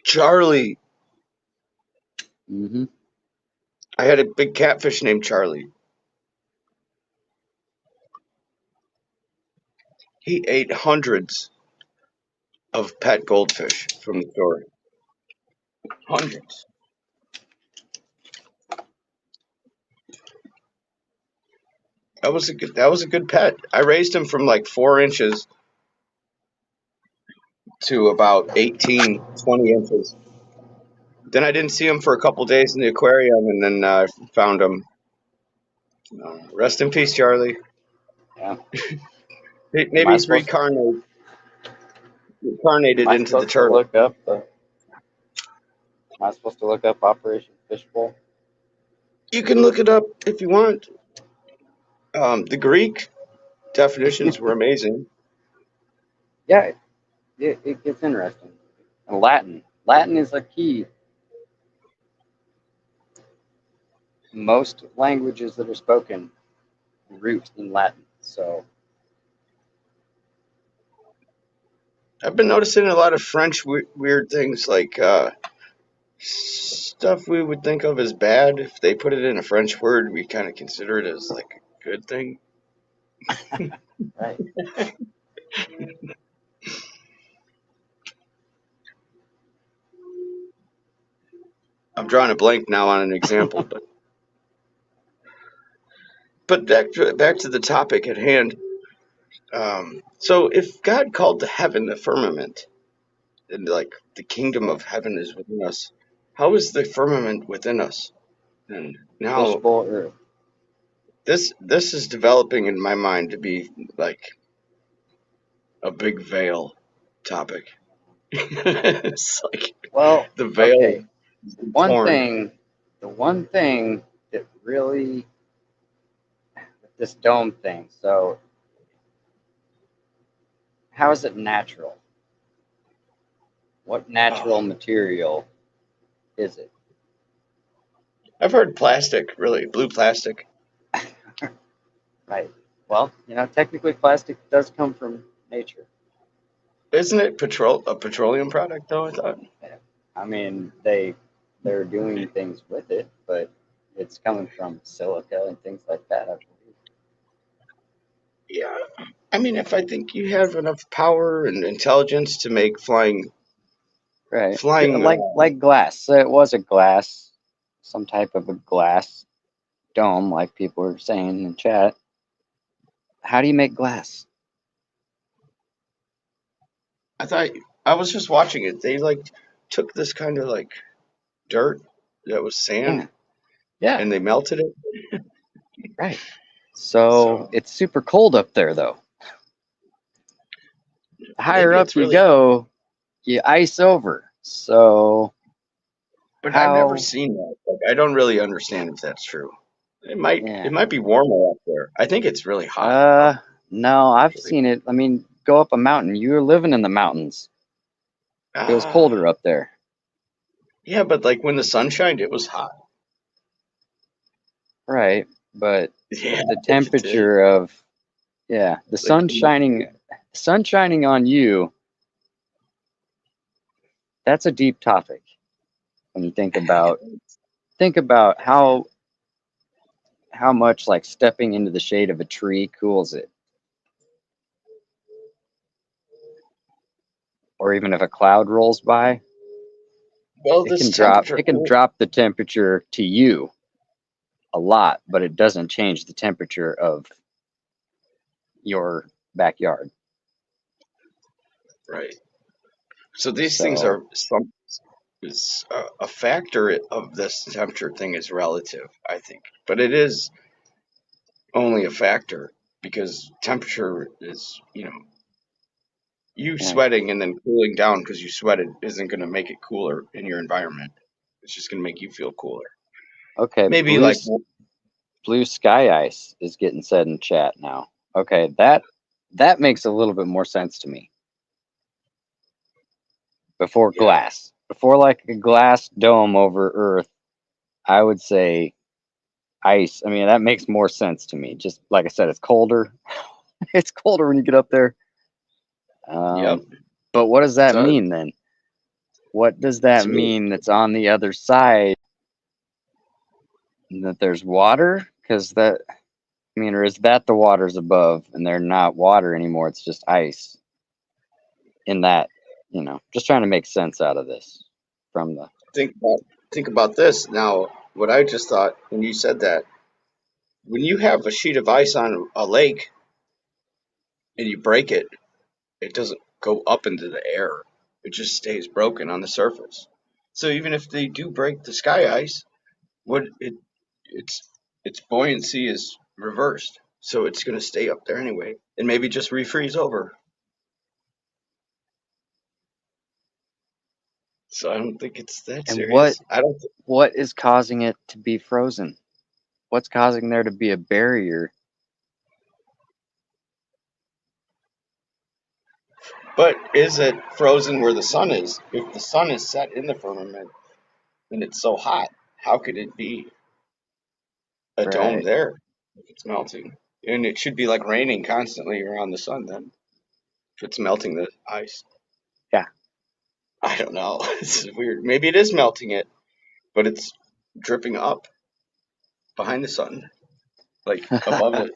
Charlie. Hmm. I had a big catfish named Charlie. He ate hundreds of pet goldfish from the store. Hundreds. That was a good pet. I raised him from like 4 inches to about 18, 20 inches. Then I didn't see him for a couple days in the aquarium, and then I found him. Rest in peace, Charlie. Yeah. Am Maybe I he's supposed am reincarnated I into the supposed to turtle. look up am I supposed to look up Operation Fishbowl? You can look it up if you want. The Greek definitions were amazing. Yeah, it gets interesting. And Latin. Latin is a key. Most languages that are spoken root in Latin. So I've been noticing a lot of French weird things, like stuff we would think of as bad. If they put it in a French word, we kind of consider it as like a good thing. right. I'm drawing a blank now on an example, but but back to the topic at hand. So if God called the heaven the firmament, and like the kingdom of heaven is within us, how is the firmament within us? And now Fishbowl earth. this is developing in my mind to be like a big veil topic. It's like Well, the veil okay. One torn. thing, the one thing that really, this dome thing, so how is it natural? What natural Oh, material is it? I've heard plastic, really blue plastic. Right. Well, technically plastic does come from nature. Isn't it a petroleum product though? I thought. Yeah. I mean, they're doing things with it, but it's coming from silica and things like that, I believe. Yeah. I mean, if I think you have enough power and intelligence to make Right. flying, Like glass. So it was a glass, some type of a glass dome, like people were saying in the chat. How do you make glass? I thought I was just watching it. They like took this kind of like dirt that was Yeah. sand Yeah. and they melted it. Right. So So it's super cold up there, though. The higher maybe up it's you really, go, you ice over. So but I've never how? seen that. Like, I don't really understand if that's true. It Yeah. might be warmer up there. I think it's really hot. Uh, no, I've Actually. seen it. I mean, go up a mountain. You were living in the mountains. It was Ah, colder up there. yeah, but like when the sun shined, it was hot. Right. But Yeah, the it did. temperature of, yeah, Like, sun shining on you, that's a deep topic when you think about how much like stepping into the shade of a tree cools it. Or even if a cloud rolls by, well, it this can drop temperature. it can drop the temperature to you a lot, but it doesn't change the temperature of your backyard. Right. So these things So, are some is a factor of this temperature thing is relative, I think, but it is only a factor because temperature is, you yeah. sweating and then cooling down because you sweated isn't going to make it cooler in your environment. It's just going to make you feel cooler. Okay, Maybe like, blue sky ice is getting said in chat now. Okay, that makes a little bit more sense to me. Before yeah, glass, before like a glass dome over Earth, I would say ice. I mean, that makes more sense to me. Just like I said, it's colder. It's colder when you get up there. yep, But what does it that does. mean then? What does that To me, mean that's on the other side? That there's water? Because that, I mean, or is that the waters above and they're not water anymore? It's just ice in that, just trying to make sense out of this from the, think about think about this now. What I just thought when you said that, when you have a sheet of ice on a lake and you break it, it doesn't go up into the air. It just stays broken on the surface. So even if they do break the sky ice, what its its buoyancy is reversed. So it's going to stay up there anyway and maybe just refreeze over. So I don't think it's that and what serious. I don't. what is causing it to be frozen? What's causing there to be a barrier? But is it frozen where the sun is? If the sun is set in the firmament and it's so hot, how could it be a dome Right. there if it's melting? And it should be like raining constantly around the sun then, if it's melting the ice. Yeah. I don't know. This is weird. Maybe it is melting it, but it's dripping up behind the sun, like above it,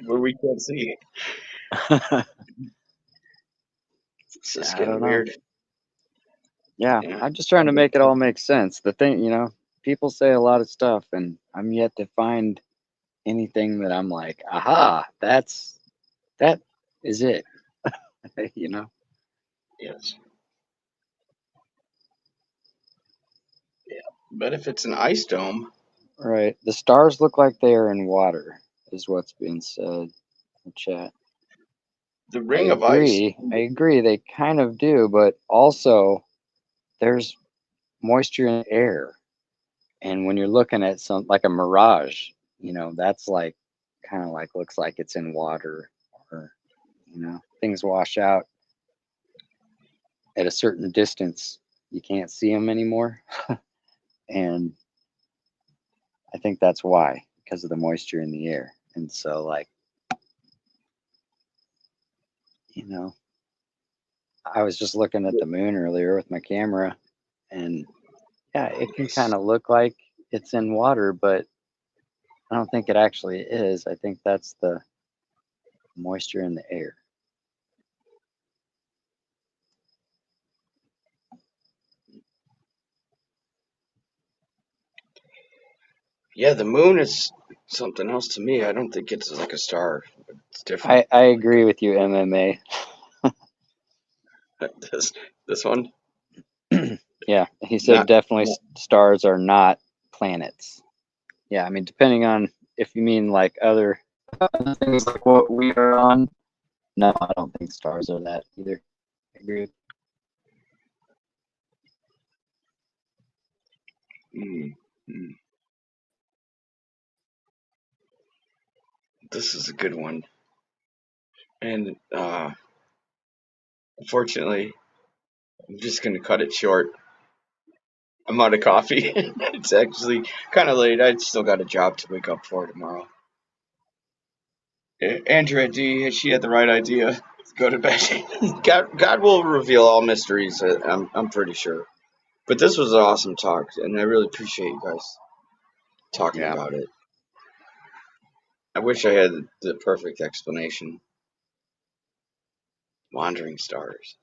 where we can't see. I It's just don't getting know. weird. Yeah, Yeah. I'm just trying to make it all make sense. The thing, people say a lot of stuff, and I'm yet to find. anything that I'm like, aha, that is it, you know? Yes. Yeah. But if it's an ice dome, Right. The stars look like they are in water, is what's being said in the chat. the ring of ice. I agree, they kind of do, but also there's moisture in the air. And when you're looking at some like a mirage, that's like kind of like looks like it's in water, or things wash out at a certain distance. You can't see them anymore. And I think that's why, because of the moisture in the air. And so, like, you know, I was just looking at the moon earlier with my camera, and yeah, it can kind of look like it's in water, but I don't think it actually is. I think that's the moisture in the air. Yeah, the moon is something else to me. I don't think it's like a star. It's different. I agree with you, MMA. This this one, Yeah, he said not. definitely stars are not planets. Yeah, I mean, depending on if you mean like other things like what we are on. No, I don't think stars are that either. I agree. Mm, mm. This is a good one, and unfortunately, I'm just gonna cut it short. I'm out of coffee. It's actually kind of late. I still got a job to wake up for tomorrow. Andrea D. She had the right idea. Go to bed. God will reveal all mysteries. I'm pretty sure. But this was an awesome talk, and I really appreciate you guys talking Yeah. about it. I wish I had the perfect explanation. Wandering stars.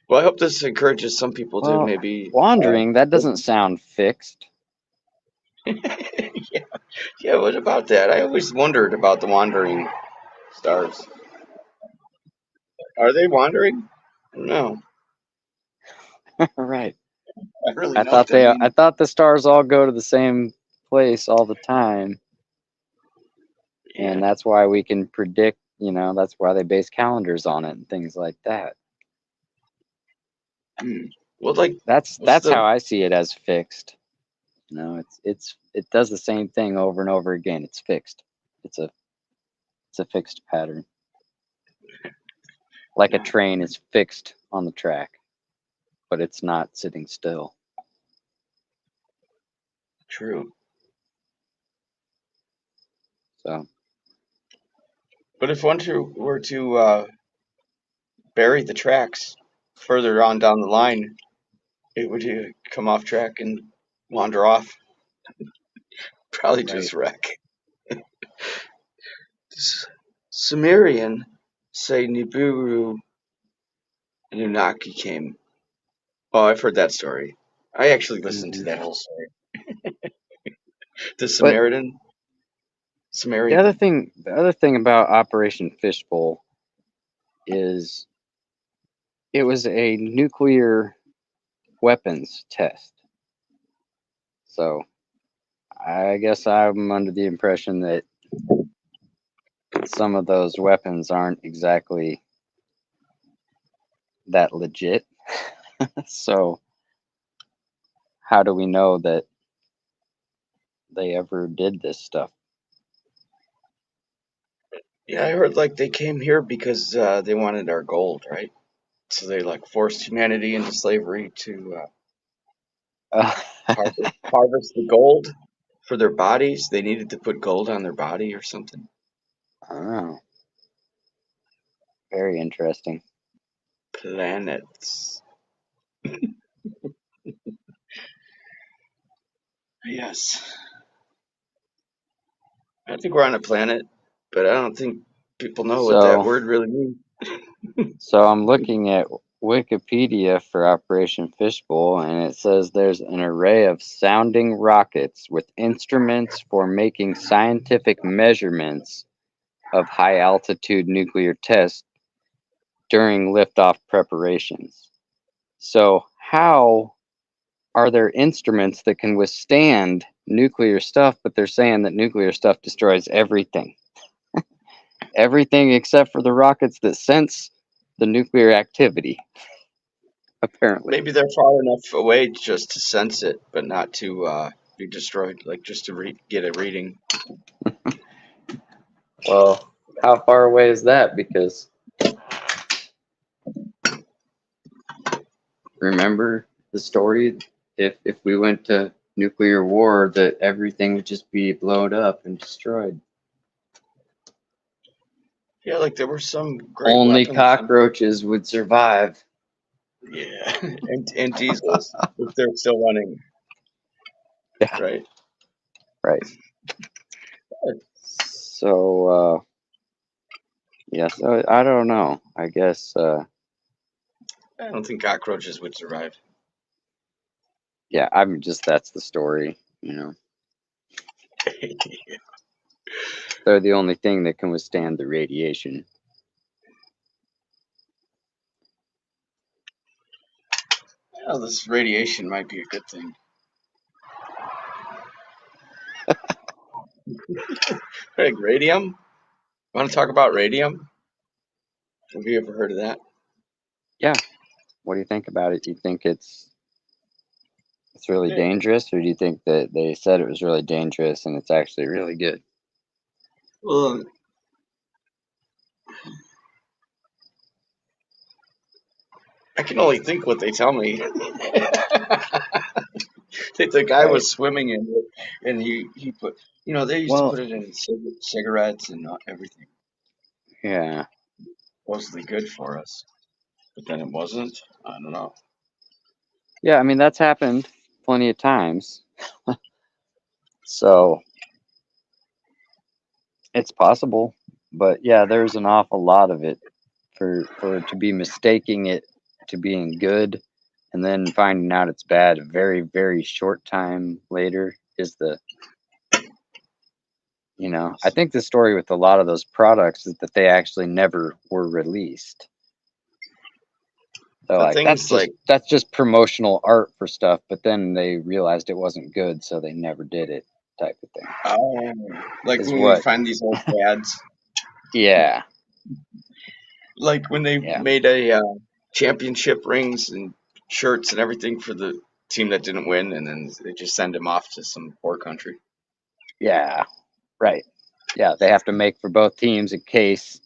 Well, I hope this encourages some people to Well, maybe. wandering, that doesn't sound fixed. Yeah, yeah. What about that? I always wondered about the wandering stars. Are they wandering? No, Right. I really know what that I means. thought the stars all go to the same place all the time, Yeah. and that's why we can predict, that's why they base calendars on it and things like that. Hmm. Well, like, what's That's the how I see it as fixed. It does the same thing over and over again. It's fixed. It's a it's a fixed pattern. Like a train is fixed on the track, but it's not sitting still. true? So But if one were to bury the tracks further on down the line, it would come off track and wander off. Probably right. just wreck. Sumerian say Nibiru Anunnaki came. Oh, I've heard that story. I actually listened to Hmm. that whole story. The But Sumerian. the other thing about Operation Fishbowl is it was a nuclear weapons test. So I guess I'm under the impression that some of those weapons aren't exactly that legit. So how do we know that they ever did this stuff? Yeah, I heard like they came here because they wanted our gold, right? So they like forced humanity into slavery to Uh, harvest the gold for their bodies. They needed to put gold on their body or something. oh, very interesting. Planets. Yes. I think we're on a planet, but I don't think people know what that So word really means. so I'm looking at Wikipedia for Operation Fishbowl, and it says there's an array of sounding rockets with instruments for making scientific measurements of high altitude nuclear tests during liftoff preparations. So, how are there instruments that can withstand nuclear stuff, but they're saying that nuclear stuff destroys everything? Everything except for the rockets that sense the nuclear activity, apparently. Maybe they're far enough away just to sense it, but not to be destroyed. Like just to get a reading. Well, how far away is that? Because remember the story? If we went to nuclear war, that everything would just be blown up and destroyed. Yeah, like there were some great Only weapons. cockroaches would survive. Yeah, and diesels if they're still running. Yeah. Right. Right. So, yeah, so I don't know. I guess, I don't think cockroaches would survive. yeah, I'm just, that's the story, you know. They're the only thing that can withstand the radiation. Well, this radiation might be a good thing. Like radium? Want to talk about radium? Have you ever heard of that? Yeah. What do you think about it? Do you think it's really dangerous, or do you think that they said it was really dangerous and it's actually really good? Well, I can only think what they tell me. The guy Right. was swimming in it, and he put, they used to Well, put it in cigarettes and everything. yeah. Supposedly good for us, but then it wasn't. I don't know. Yeah, I mean, that's happened plenty of times. So it's possible. But yeah, there's an awful lot of it for to be mistaking it to being good and then finding out it's bad a very, very short time later is the, I think the story with a lot of those products is that they actually never were released. They're But like, things like, that's just promotional art for stuff, but then they realized it wasn't good, so they never did it, type of thing. like Is when we what? find these old ads, Yeah, like when they yeah, made a championship rings and shirts and everything for the team that didn't win, and then they just send them off to some poor country. yeah, right. Yeah, they have to make for both teams in case,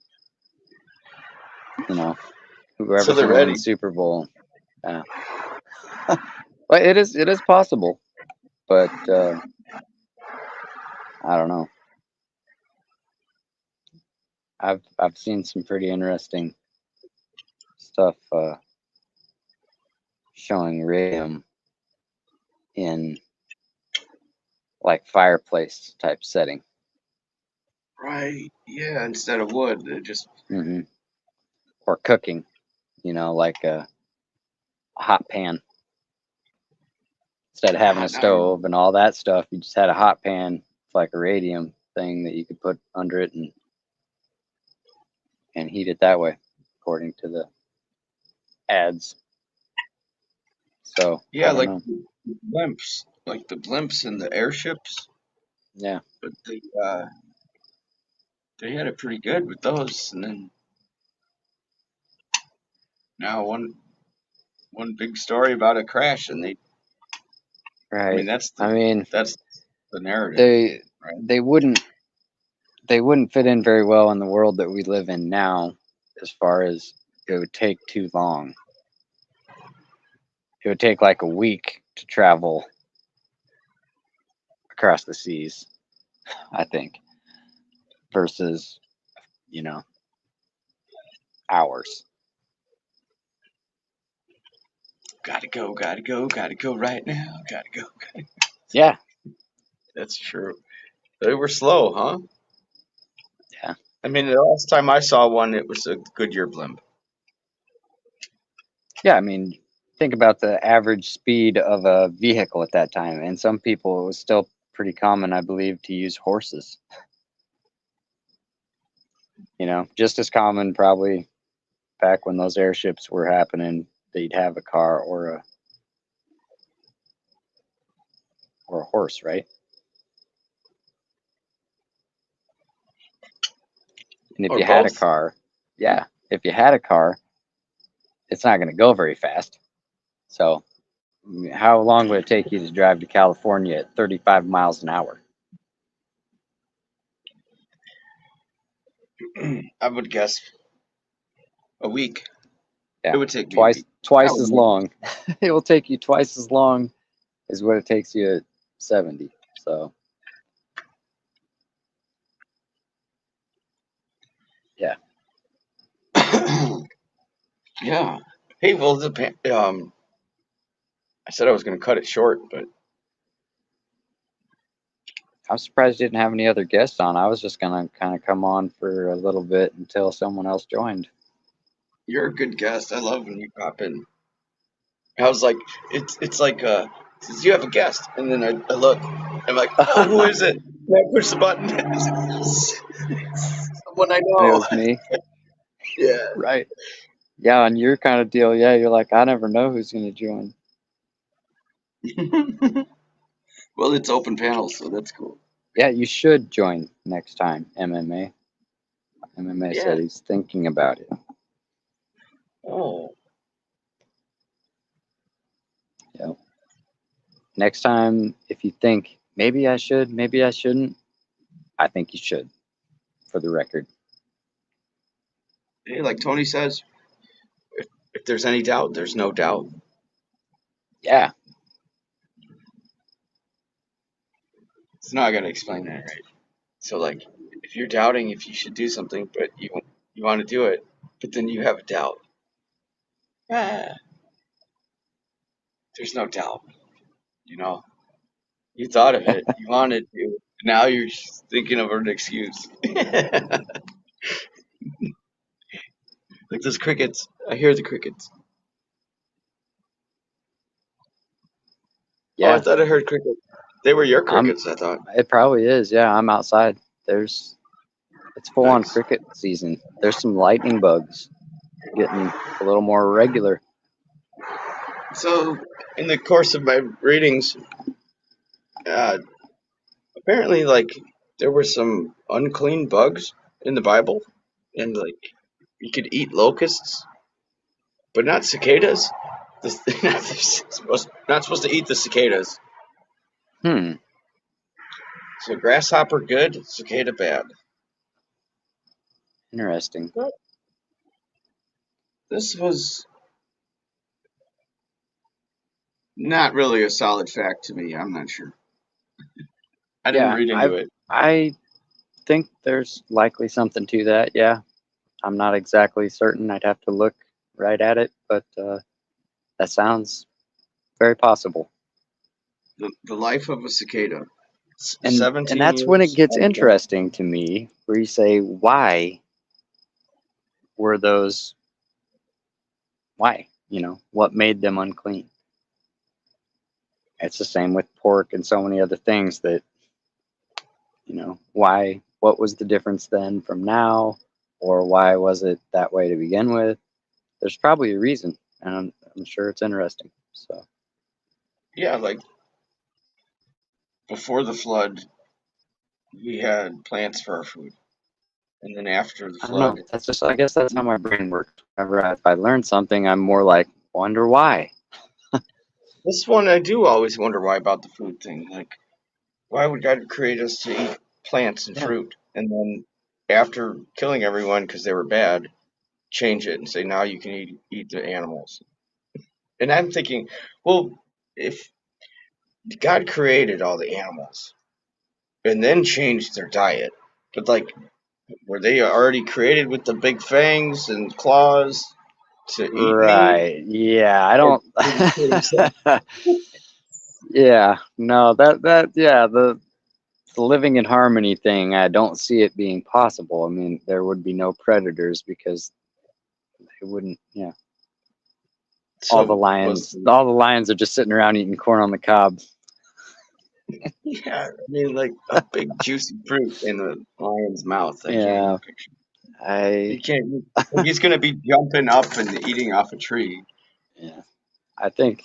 So whoever's they're going to win ready. the Super Bowl. Yeah. But it is possible, but I don't know. I've seen some pretty interesting stuff showing radium in like fireplace type setting. Right. Yeah. Instead of wood, they just. Hmm. Or cooking, like a hot pan. Instead of having a God, now stove and all that stuff, you just had a hot pan. It's like a radium thing that you could put under it and heat it that way, according to the ads. So I yeah, don't like know. the blimps and the airships. Yeah, But they had it pretty good with those, and then now one big story about a crash, and I mean right. that's I mean, that's the narrative, they right? they wouldn't fit in very well in the world that we live in now, as far as it would take too long. It would take like a week to travel across the seas, I think, versus, you know, hours. Gotta go, gotta go, gotta go right now, gotta go. Yeah, That's true. They were slow, huh? yeah. I mean, the last time I saw one, it was a Goodyear blimp. Yeah, I mean, think about the average speed of a vehicle at that time, and some people it was still pretty common, I believe, to use horses. You know, just as common probably back when those airships were happening, they'd have a car or a horse, right? And if Or you had a both. car, yeah, if you had a car, it's not going to go very fast. So, how long would it take you to drive to California at 35 miles an hour? I would guess a week. It Yeah, would take me a twice week. I twice would as make long. It will take you twice as long as what it takes you at 70. So, yeah. it. Yeah. Hey, well, I said I was going to cut it short, but I'm surprised you didn't have any other guests on. I was just going to kind of come on for a little bit until someone else joined. you're a good guest. I love when you pop in. I was like, it's like says you have a guest, and then I look, I'm like, oh, who is it? And I push the button. Someone I And it know. was me. Yeah. Right. Yeah, on your kind of deal, yeah, you're like, I never know who's going to join. Well, it's open panel, so that's cool. Yeah, you should join next time, MMA. MMA Yeah. said he's thinking about it. Oh. Yep. Next time, if you think maybe I should, maybe I shouldn't, I think you should, for the record. Hey, like Tony says, if there's any doubt, there's no doubt. Yeah, So now I got to explain that, right? So like, if you're doubting if you should do something, but you want to do it, but then you have a doubt. Ah, there's no doubt. You know, you thought of it, you wanted to. Now you're just thinking of an excuse. Like those crickets. I hear the crickets. Oh, I yeah. thought I heard crickets. They were your I'm. crickets, I thought. It probably is. Yeah, I'm outside. It's full on Nice. cricket season. There's some lightning bugs getting a little more regular. So, in the course of my readings, uh, apparently, like, there were some unclean bugs in the Bible, and, like, you could eat locusts, but not cicadas. Not supposed to eat the cicadas. Hmm. So, grasshopper good, cicada bad. Interesting. But this was not really a solid fact to me. I'm not sure. I didn't Yeah, read into it. I think there's likely something to that. Yeah, I'm not exactly certain. I'd have to look right at it, but that sounds very possible. The life of a cicada. And 17 that's when it years gets on the ground. interesting to me, where you say, were those why? You know, what made them unclean? It's the same with pork and so many other things that, you know, why, what was the difference then from now? Or why was it that way to begin with? There's probably a reason, and I'm sure it's interesting. So Yeah, like before the flood, we had plants for our food. And then after the I don't know. flood, That's just, I guess that's how my brain works. Whenever if I learn something, I'm more like, wonder why. this one I do always wonder why about the food thing. Like, why would God create us to eat plants and Yeah. fruit? And then after killing everyone because they were bad, change it and say now you can eat the animals. And I'm thinking, well, if God created all the animals and then changed their diet, but like, were they already created with the big fangs and claws to eat meat? Right. Yeah. I Or don't. did he create himself? Yeah. No. Yeah. The living in harmony thing. I don't see it being possible. I mean, there would be no predators because they wouldn't. Yeah. All the So was lions, the all the lions are just sitting around eating corn on the cob. yeah, I mean like a big juicy fruit in the lion's mouth. I can't even Yeah, picture. I He can't. Like he's gonna be jumping up and eating off a tree. yeah, I think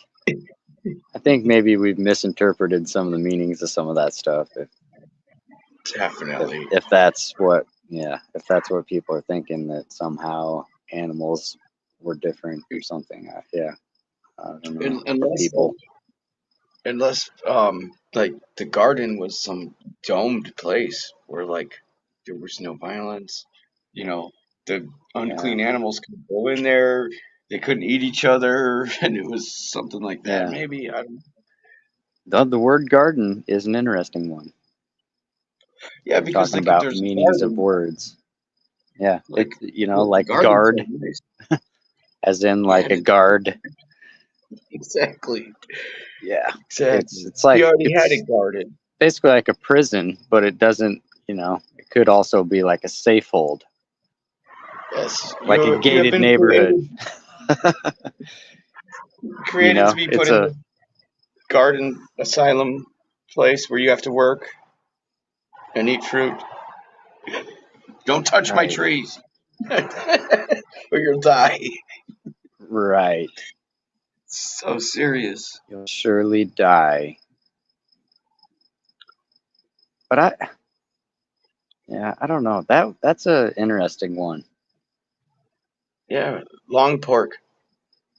I think maybe we've misinterpreted some of the meanings of some of that stuff. Definitely. If that's what if that's what people are thinking, that somehow animals were different or something. Yeah, I don't know. Or Unless people. like the garden was some domed place where like there was no violence. You know, the Yeah, unclean animals could go in there. They couldn't eat each other, and it was something like that. yeah. Maybe I don't. The word garden is an interesting one. Yeah, We're because talking like if about there's a meanings of garden, words. Yeah, like it's like gardens are guard, nice. as in Yeah, like a guard. exactly, Yeah, exactly. it's He like already had a it's garden. basically like a prison, but it doesn't. It could also be like a safe hold, Yes, like a you have gated been neighborhood. created to be put It's in a a garden asylum place where you have to work and eat fruit. Don't touch my right, trees, or you'll die. right. So serious. You'll surely die. But I don't know. That's a interesting one. Yeah, long pork.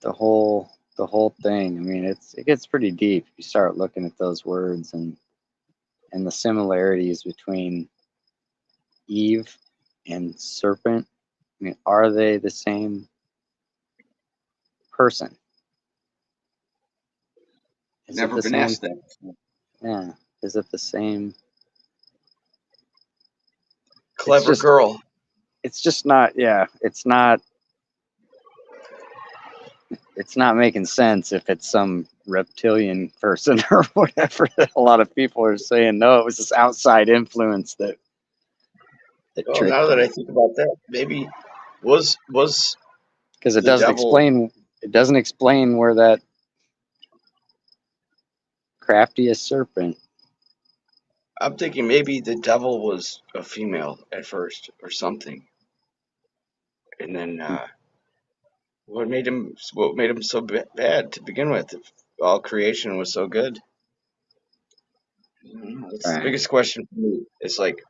The whole thing. I mean, it gets pretty deep. You start looking at those words and the similarities between Eve and serpent. I mean, are they the same person? Is it Never the been same? asked that. Yeah. Is it the same? It's Clever just girl. it's just not. Yeah. It's not making sense if it's some reptilian person or whatever that a lot of people are saying. No, it was this outside influence that Well, now tricked that I them. think about that, maybe was Because it the doesn't devil. explain. It doesn't explain where that craftiest serpent. I'm thinking maybe the devil was a female at first or something, and then what made him so bad to begin with? If all creation was so good. That's the Right. biggest question for me. It's like,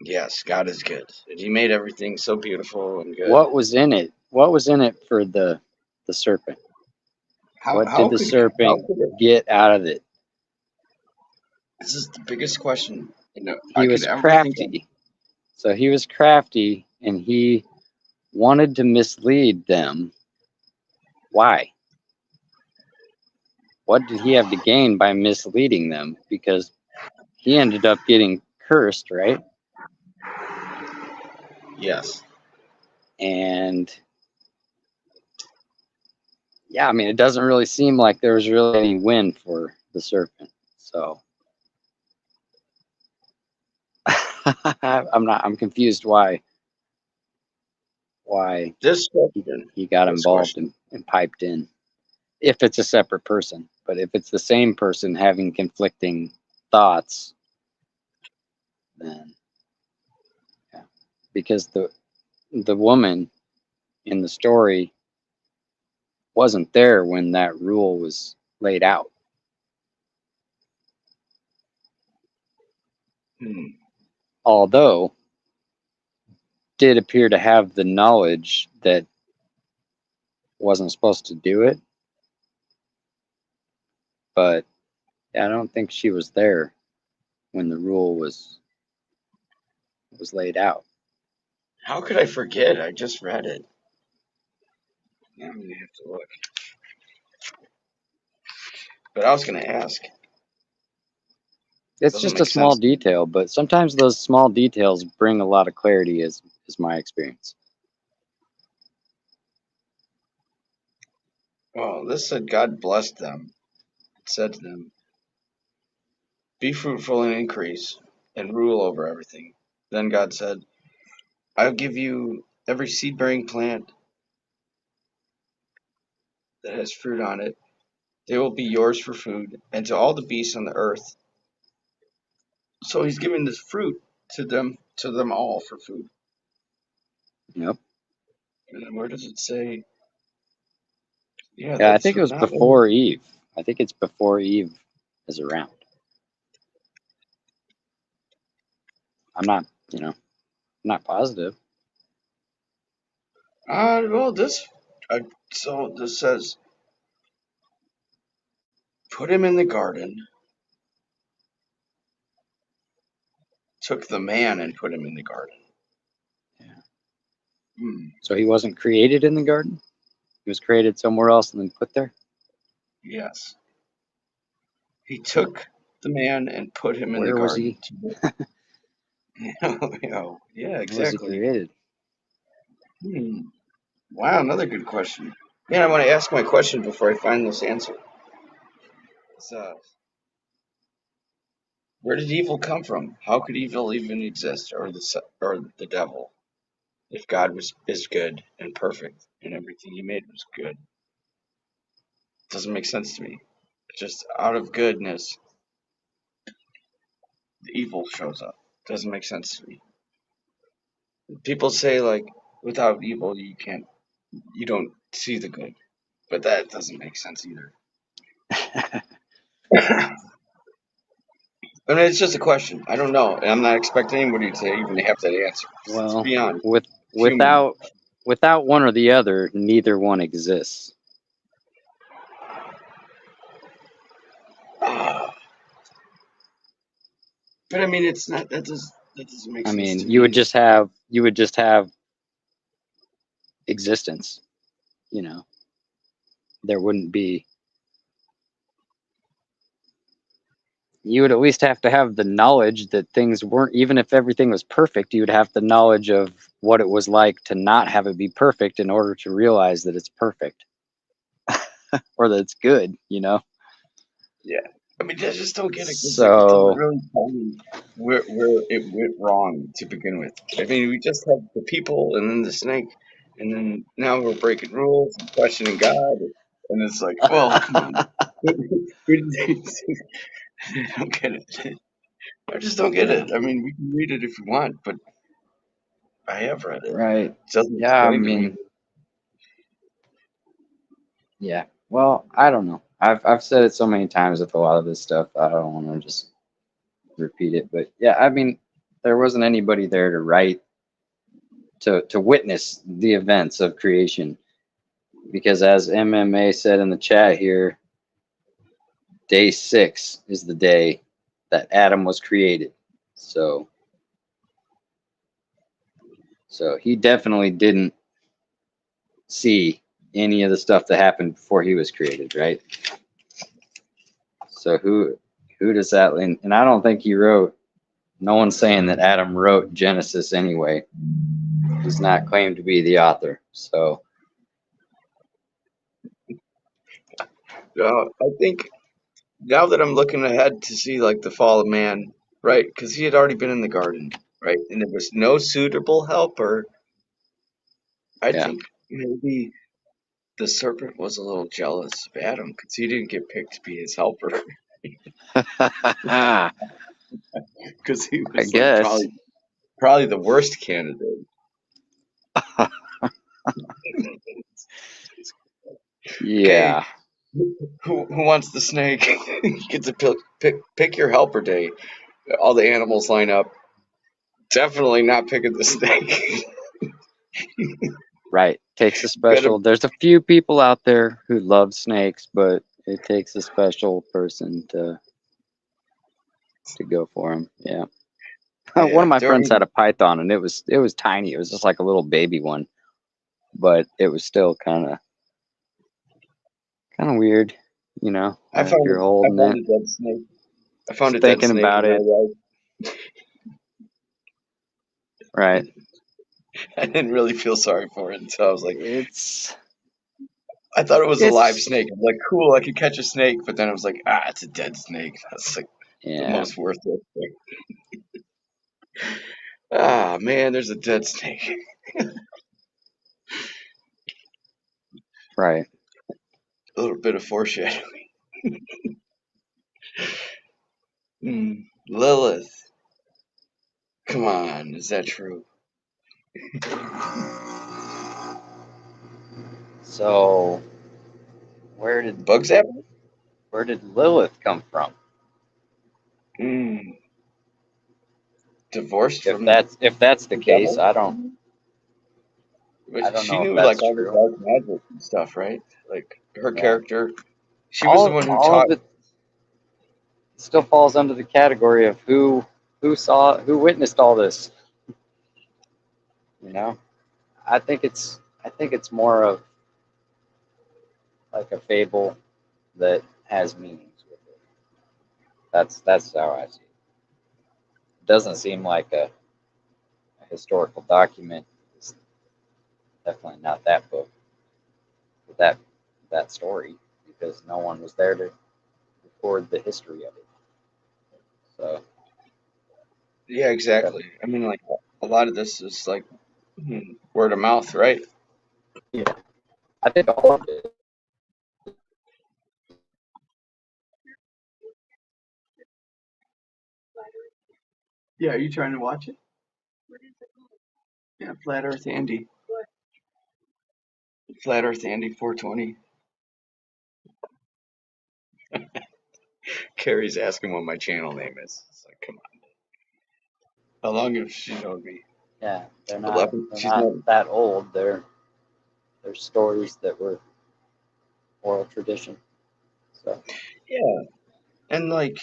yes, God is good, and He made everything so beautiful and good. What was in it? What was in it for the serpent? How What did how the could how serpent could it? get out of it? This is the biggest question I He could was ever think of. crafty. So he was crafty and he wanted to mislead them. Why? What did he have to gain by misleading them? Because he ended up getting cursed, right? Yes. And yeah, I mean, it doesn't really seem like there was really any win for the serpent. So I'm confused why This he, question. he got This involved question. and piped in. If it's a separate person, but if it's the same person having conflicting thoughts, then yeah. Because the woman in the story wasn't there when that rule was laid out. Hmm. Although did appear to have the knowledge that wasn't supposed to do it, but I don't think she was there when the rule was laid out. How could I forget? I just read it. Now I'm gonna have to look. But I was gonna ask. It's Doesn't just a make small sense to me. detail, but sometimes those small details bring a lot of clarity, is my experience. Oh, this said God blessed them. It said to them, "Be fruitful and increase, and rule over everything." Then God said, "I'll give you every seed-bearing plant that has fruit on it. They will be yours for food, and to all the beasts on the earth. So he's giving this fruit to them all for food. Yep. And then where does it say? Yeah, Yeah, I that's think it was not. before Eve. I think it's before Eve is around. I'm not, not positive. Well, so this says, put him in the garden, took the man and put him in the garden. Yeah. Hmm. So he wasn't created in the garden? He was created somewhere else and then put there? Yes. He took the man and put him in the Where was garden. he? Yeah, Where was he exactly. created? Hmm. Wow, another good question. Man, I want to ask my question before I find this answer. So, where did evil come from? How could evil even exist, or the devil, if God is good and perfect and everything He made was good? Doesn't make sense to me. Just out of goodness, the evil shows up. Doesn't make sense to me. People say like, without evil, you don't see the good, but that doesn't make sense either. I mean, it's just a question. I don't know, and I'm not expecting anybody to even have that answer. Just Well, be honest. Human. without one or the other, neither one exists. Ah, but I mean, it's not. That doesn't make I sense to mean, me. you would just have existence, you know. There wouldn't be you would at least have to have the knowledge that things weren't, even if everything was perfect, you would have the knowledge of what it was like to not have it be perfect in order to realize that it's perfect or that it's good, you know? Yeah. I mean, I just don't get it because it doesn't So, really tell me where it went wrong to begin with. I mean, we just have the people and then the snake, and then now we're breaking rules and questioning God, and it's like, well, come on. I don't get it. I just don't get it. I mean, we can read it if you want, but I have read it. right. It doesn't Yeah, I explain to me. mean, yeah. Well, I don't know. I've said it so many times with a lot of this stuff. I don't want to just repeat it, but yeah, I mean, there wasn't anybody there to write to witness the events of creation because as MMA said in the chat here, day 6 is the day that Adam was created. So he definitely didn't see any of the stuff that happened before he was created, right? So who does that and I don't think he wrote, no one's saying that Adam wrote Genesis anyway. He's not claimed to be the author. So I think now that I'm looking ahead to see like the fall of man, right? Because he had already been in the garden, right? And there was no suitable helper. I yeah. think maybe the serpent was a little jealous of Adam because he didn't get picked to be his helper I because he was like guess. probably the worst candidate. Okay, Yeah. who wants the snake? You get to pick your helper day. All the animals line up. Definitely not picking the snake. Right. Takes a Gotta, special. There's a few people out there who love snakes, but it takes a special person to go for them. Yeah. One yeah, of my friends had during a python, and it was tiny. It was just like a little baby one, but it was still kind of weird, I if you're I holding found it, a dead snake. I found just a dead thinking snake about in my it. yard. Right. I didn't really feel sorry for it until I was like, It's I thought it was a live it's snake. I was like, cool, I could catch a snake, but then I was like, it's a dead snake. That's like the yeah. most worthless thing. Ah, man, there's a dead snake. Right. A little bit of foreshadowing. Lilith. Come on, is that true? So where did Bugs happen? Lilith come from? Mm, divorced If from that's the the case, devil? I don't She know if knew like that's all the true. dark magic and stuff, right? Like her Yeah, character. She was the one who all taught. of it still falls under the category of who witnessed all this. You know, I think it's more of like a fable that has meanings with it. That's how I see it. It doesn't seem like a historical document. It's definitely not that book, that that story, because no one was there to record the history of it. So Yeah, that, exactly. I mean, like a lot of this is like word of mouth, right? yeah, I think all of it. Yeah, are you trying to watch it? Yeah, Flat Earth Andy. Flat Earth Andy 420. Carrie's asking what my channel name is. It's like, come on. How long have she known me? Yeah, 11? they're She's not known. that old. They're stories that were oral tradition. So Yeah, and like,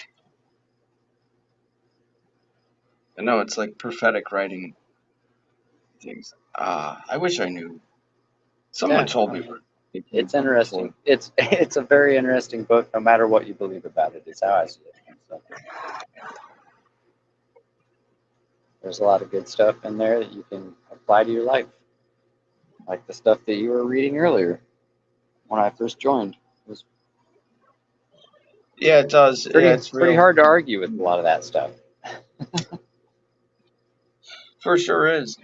I know it's like prophetic writing things. I wish I knew. Someone yeah, told I me mean, it came it's from before. interesting. It's a very interesting book, no matter what you believe about it. Is how I see it. So there's a lot of good stuff in there that you can apply to your life, like the stuff that you were reading earlier when I first joined. It was Yeah, it does. Yeah, it's pretty real. hard to argue with a lot of that stuff. For sure is.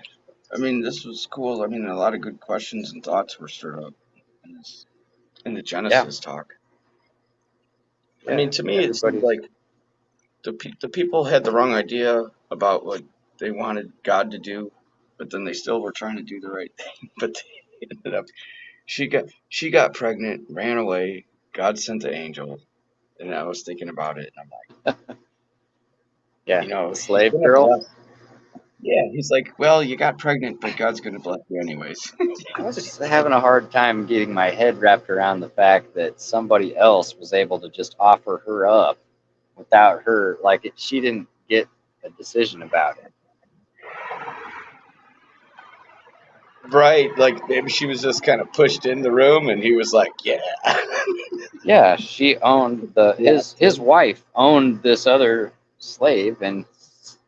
I mean, this was cool. I mean, a lot of good questions and thoughts were stirred up in the Yeah, Genesis talk. I yeah. mean, to me, it seemed Everybody's like the people had the wrong idea about what they wanted God to do, but then they still were trying to do the right thing. But they ended up she got pregnant, ran away. God sent the angel, and I was thinking about it, and I'm like, yeah. The He's slave gonna girl. bless. Yeah, he's like, well, you got pregnant, but God's gonna bless you anyways. I was just having a hard time getting my head wrapped around the fact that somebody else was able to just offer her up without her, like she didn't get a decision about it. Right, like maybe she was just kind of pushed in the room, and he was like, yeah. Yeah, she owned Blessed his him. wife owned this other slave and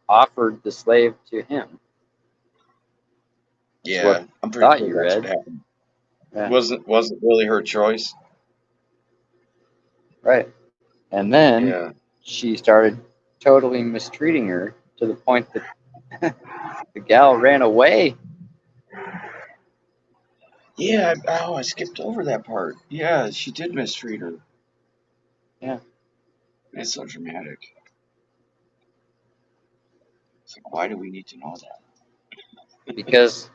offered the slave to him. That's what Yeah, I'm I pretty thought sure you that's what read. happened. Yeah, Wasn't really her choice. right. And then Yeah. she started totally mistreating her to the point that the gal ran away. Yeah, I skipped over that part. Yeah, she did mistreat her. Yeah, It's so dramatic. It's like, why do we need to know that? because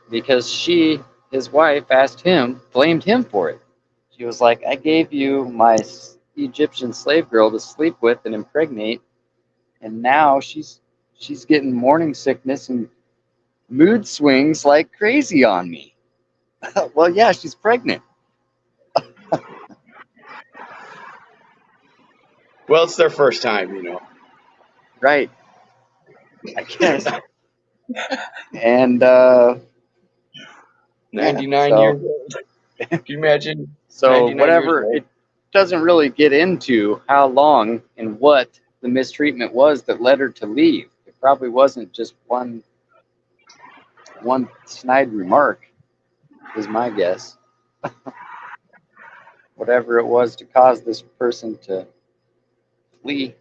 his wife asked him, blamed him for it. She was like, "I gave you my Egyptian slave girl to sleep with and impregnate, and now she's getting morning sickness and mood swings like crazy on me." Well, yeah, she's pregnant. Well, it's their first time. Right, I guess. And yeah, 99 years so old. Can you imagine so 99 years whatever, old? it doesn't really get into how long and what the mistreatment was that led her to leave. It probably wasn't just one snide remark, is my guess. Whatever it was to cause this person to flee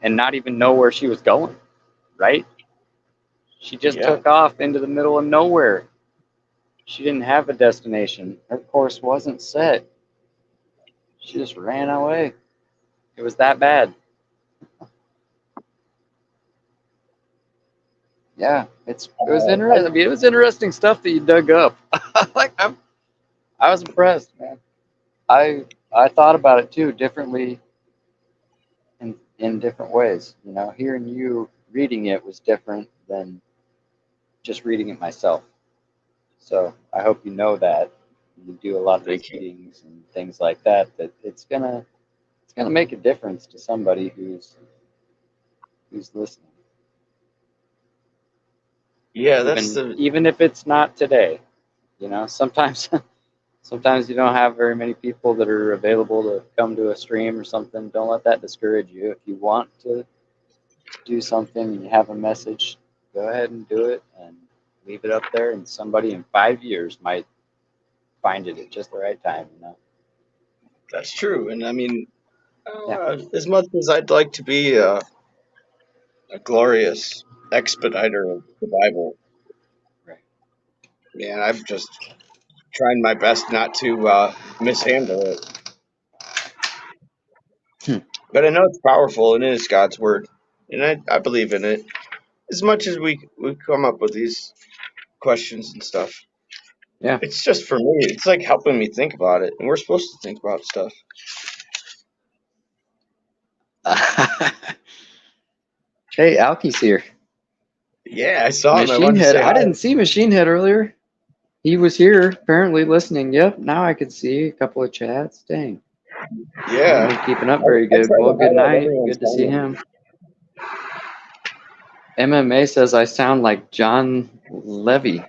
and not even know where she was going, right? She just Yeah. took off into the middle of nowhere. She didn't have a destination. Her course wasn't set. She just ran away. It was that bad. Yeah, it was interesting. I mean, it was interesting stuff that you dug up. like I was impressed, man. I thought about it too differently in different ways. You know, hearing you reading it was different than just reading it myself. So I hope you know that you do a lot of these Thank you. meetings and things like that. That it's gonna make a difference to somebody who's listening. Yeah, that's the Even if it's not today, you know, sometimes sometimes you don't have very many people that are available to come to a stream or something. Don't let that discourage you. If you want to do something and you have a message, go ahead and do it and leave it up there, and somebody in 5 years might find it at just the right time, you know. that's true. And I mean, Yeah. as much as I'd like to be a glorious expediter of the Bible, Right. man, I've just tried my best not to mishandle it. Hmm. But I know it's powerful and it is God's word, and I believe in it. As much as we come up with these questions and stuff, Yeah. it's just for me. It's like helping me think about it, and we're supposed to think about stuff. Hey, Alky's here. Yeah, I saw him. I Machine wanted to Head. say I hi. didn't see Machine Head earlier. He was here, apparently listening. Yep, now I can see a couple of chats. Dang. I haven't been Yeah, keeping up very I good. try Well, to good highlight night. everyone's Good to see comment. him. MMA says I sound like John Levy.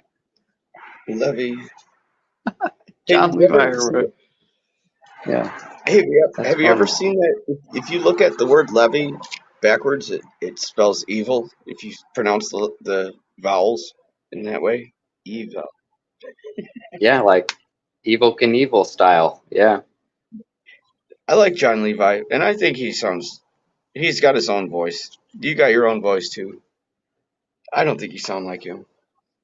Levy. Hey, did John you Levi. ever see it? Yeah, Hey, that's have you ever funny. seen that? If you look at the word Levy backwards, it spells evil. If you pronounce the vowels in that way, evil. Yeah, like Evil Knievel style. Yeah. I like John Levi, and I think he's got his own voice. You got your own voice too. I don't think you sound like him.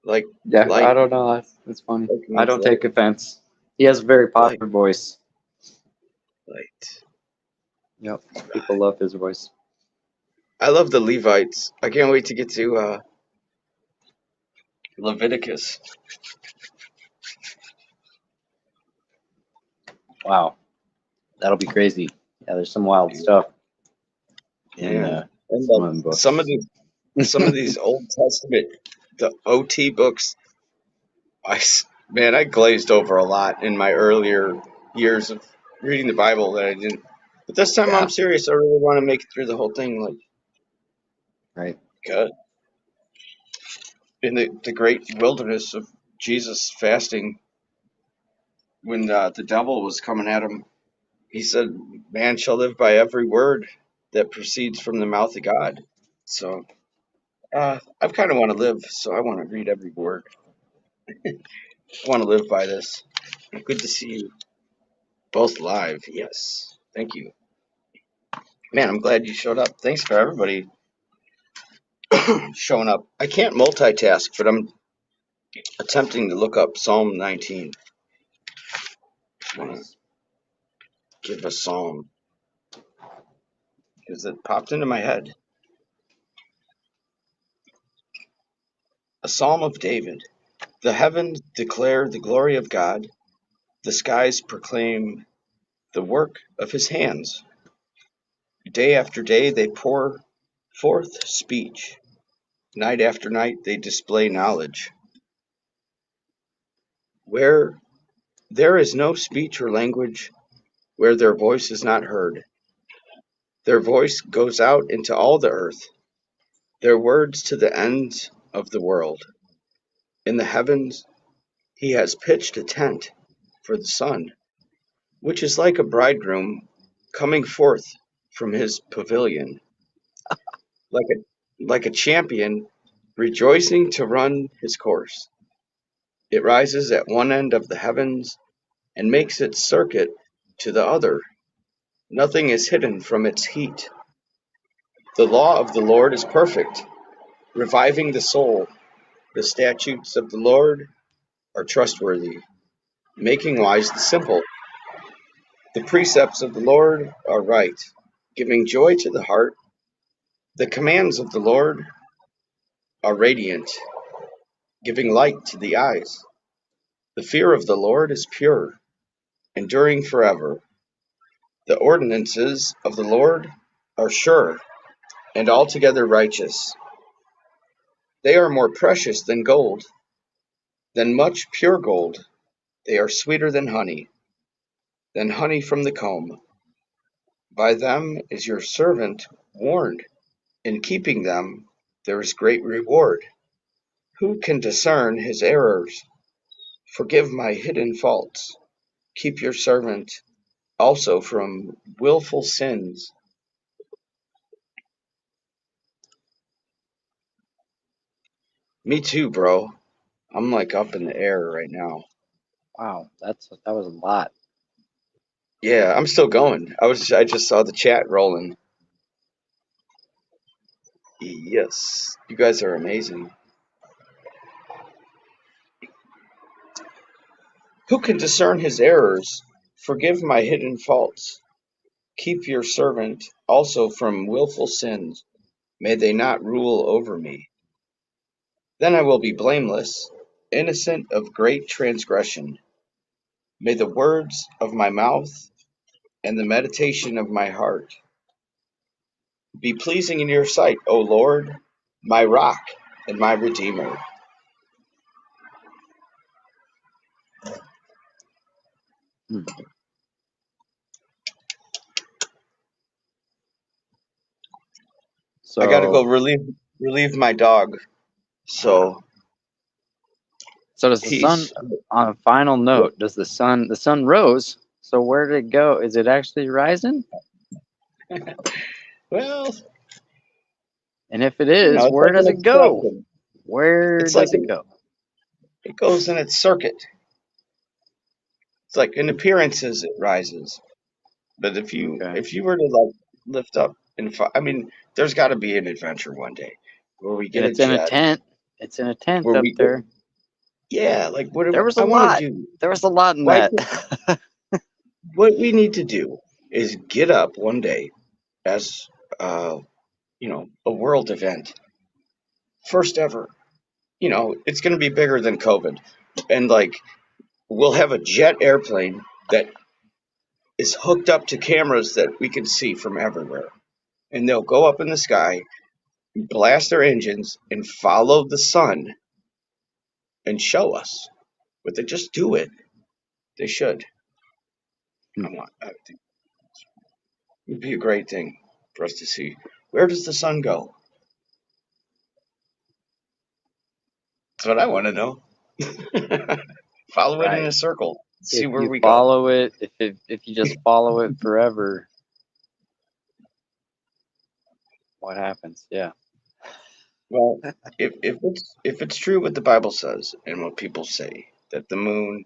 Like, Yeah, I light, don't know. That's funny. like I means don't light, take offense. He has a very light, popular voice. light. Yep. People love his voice. I love the Levites. I can't wait to get to Leviticus. Wow. That'll be crazy. Yeah, there's some wild stuff in Man, and some of them books. some of these Old Testament, the OT books. Man, I glazed over a lot in my earlier years of reading the Bible that I didn't. But this time I'm Yeah, serious. I really want to make it through the whole thing. Like, right. God, in the great wilderness of Jesus fasting, when the devil was coming at him, he said, "Man shall live by every word that proceeds from the mouth of God." So, I kind of want to live. So I want to read every word. I want to live by this. Good to see you both live. Yes, thank you. Man, I'm glad you showed up. Thanks for everybody showing up. I can't multitask, but I'm attempting to look up Psalm 19. I want to Nice. give a psalm because it popped into my head. A psalm of David. The heavens declare the glory of God. The skies proclaim the work of his hands. Day after day they pour forth speech. Night after night they display knowledge. Where there is no speech or language, where their voice is not heard. Their voice goes out into all the earth, their words to the ends of the world. In the heavens he has pitched a tent for the sun, which is like a bridegroom coming forth from his pavilion, like a champion rejoicing to run his course. It rises at one end of the heavens and makes its circuit to the other. Nothing is hidden from its heat. The law of the Lord is perfect, reviving the soul. The statutes of the Lord are trustworthy, making wise the simple. The precepts of the Lord are right, giving joy to the heart. The commands of the Lord are radiant, giving light to the eyes. The fear of the Lord is pure, enduring forever. The ordinances of the Lord are sure and altogether righteous. They are more precious than much pure gold. They are sweeter than honey from the comb. By them is your servant warned. In keeping them, there is great reward. Who can discern his errors? Forgive my hidden faults. Keep your servant also from willful sins. Me too, bro. I'm like up in the air right now. Wow, that was a lot. Yeah, I'm still going. I just saw the chat rolling. Yes, you guys are amazing. Who can discern his errors? Forgive my hidden faults. Keep your servant also from willful sins. May they not rule over me. Then I will be blameless, innocent of great transgression. May the words of my mouth and the meditation of my heart be pleasing in your sight, O Lord, my rock and my redeemer. Hmm. I gotta go So, relieve my dog. So does the sun, he's on a final note, the sun rose, so where did it go? Is it actually rising? well, And if it you know, is, it's where like does an it go? expression. Where It's like does it go? it goes in its circuit. It's like in Hmm. appearances it rises, but Okay. if you were to like lift up and I mean, there's got to be an adventure one day where we And get a it's in a jet, tent. It's in a tent where up we get there. yeah, like There was a I want to lot. do. There was a lot in Why that. can't, what we need to do is get up one day as uh, a world event, first ever. It's going to be bigger than COVID, and like we'll have a jet airplane that is hooked up to cameras that we can see from everywhere. And they'll go up in the sky, blast their engines, and follow the sun and show us. But they just do it. They should. I think it would be a great thing for us to see. Where does the sun go? That's what I want to know. Follow it in Right. a circle. See If where you we go. follow it, if you just follow it forever, what happens? Yeah. Well, if it's true what the Bible says and what people say that the moon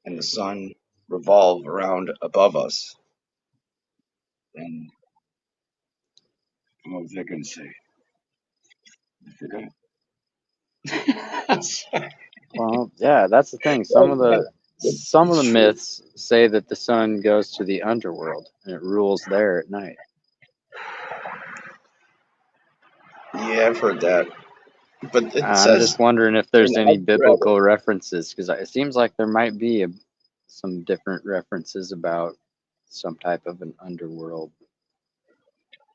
and the sun revolve around above us, then what was I going to say? I forgot. Well, yeah, that's the thing. Well, yeah, Some of it's the true. myths say that the sun goes to the underworld and it rules there at night. Yeah, I've heard that. But it I'm says, just wondering if and there's any I've read biblical references because it seems like there might be some different references about some type of an underworld.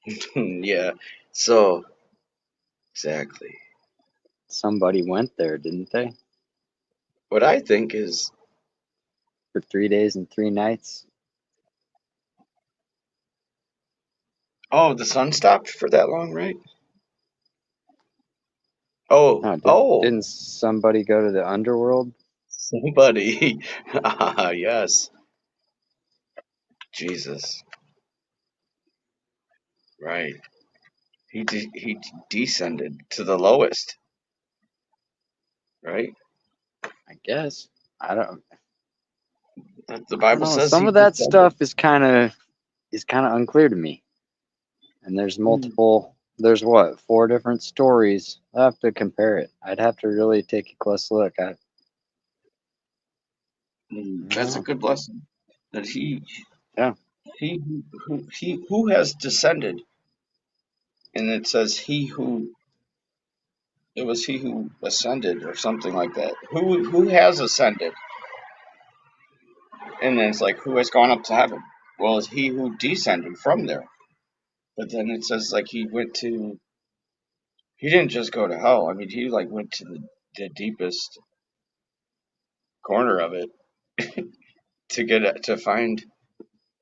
it. Yeah. So, exactly. Somebody went there, didn't they? What I think is, For 3 days and 3 nights. oh, the sun stopped for that long, right? Oh, No, oh, didn't somebody go to the underworld? somebody. Ah, yes. Jesus. Right. He descended to the lowest, right? I guess. I don't. The I don't Bible know. says Some he of that descended. stuff is kind of unclear to me. And there's Hmm. multiple. There's what, 4 different stories. I have to compare it. I'd have to really take a close look. That's a Oh, good lesson. That yeah. who has descended, and it says it was he who ascended or something like that. Who has ascended? And then it's like who has gone up to heaven? Well, it's he who descended from there. But then it says like he didn't just go to hell. I mean, he like went to the deepest corner of it to get it, to find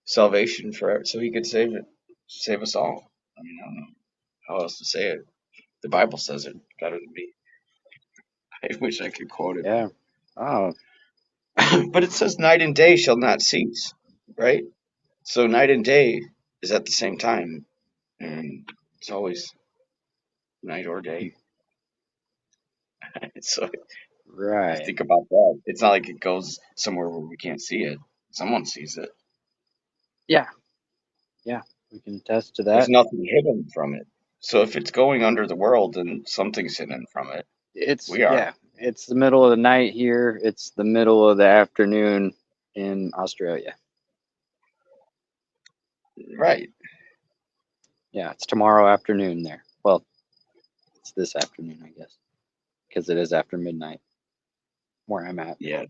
salvation for it, so he could save us all. I mean, I don't know how else to say it. The Bible says it better than me. I wish I could quote Yeah. Oh, it. But it says night and day shall not cease, right? So night and day is at the same time, and it's always night or day. So you right. think about that. It's not like it goes somewhere where we can't see it. Someone sees it. Yeah. Yeah. We can attest to There's that. nothing hidden from it. So if it's going under the world, then something's hidden from it. We are. Yeah. It's the middle of the night here. It's the middle of the afternoon in Australia. Right. Yeah. It's tomorrow afternoon there. Well, it's this afternoon, I guess, because it is after midnight where I'm at. Yeah.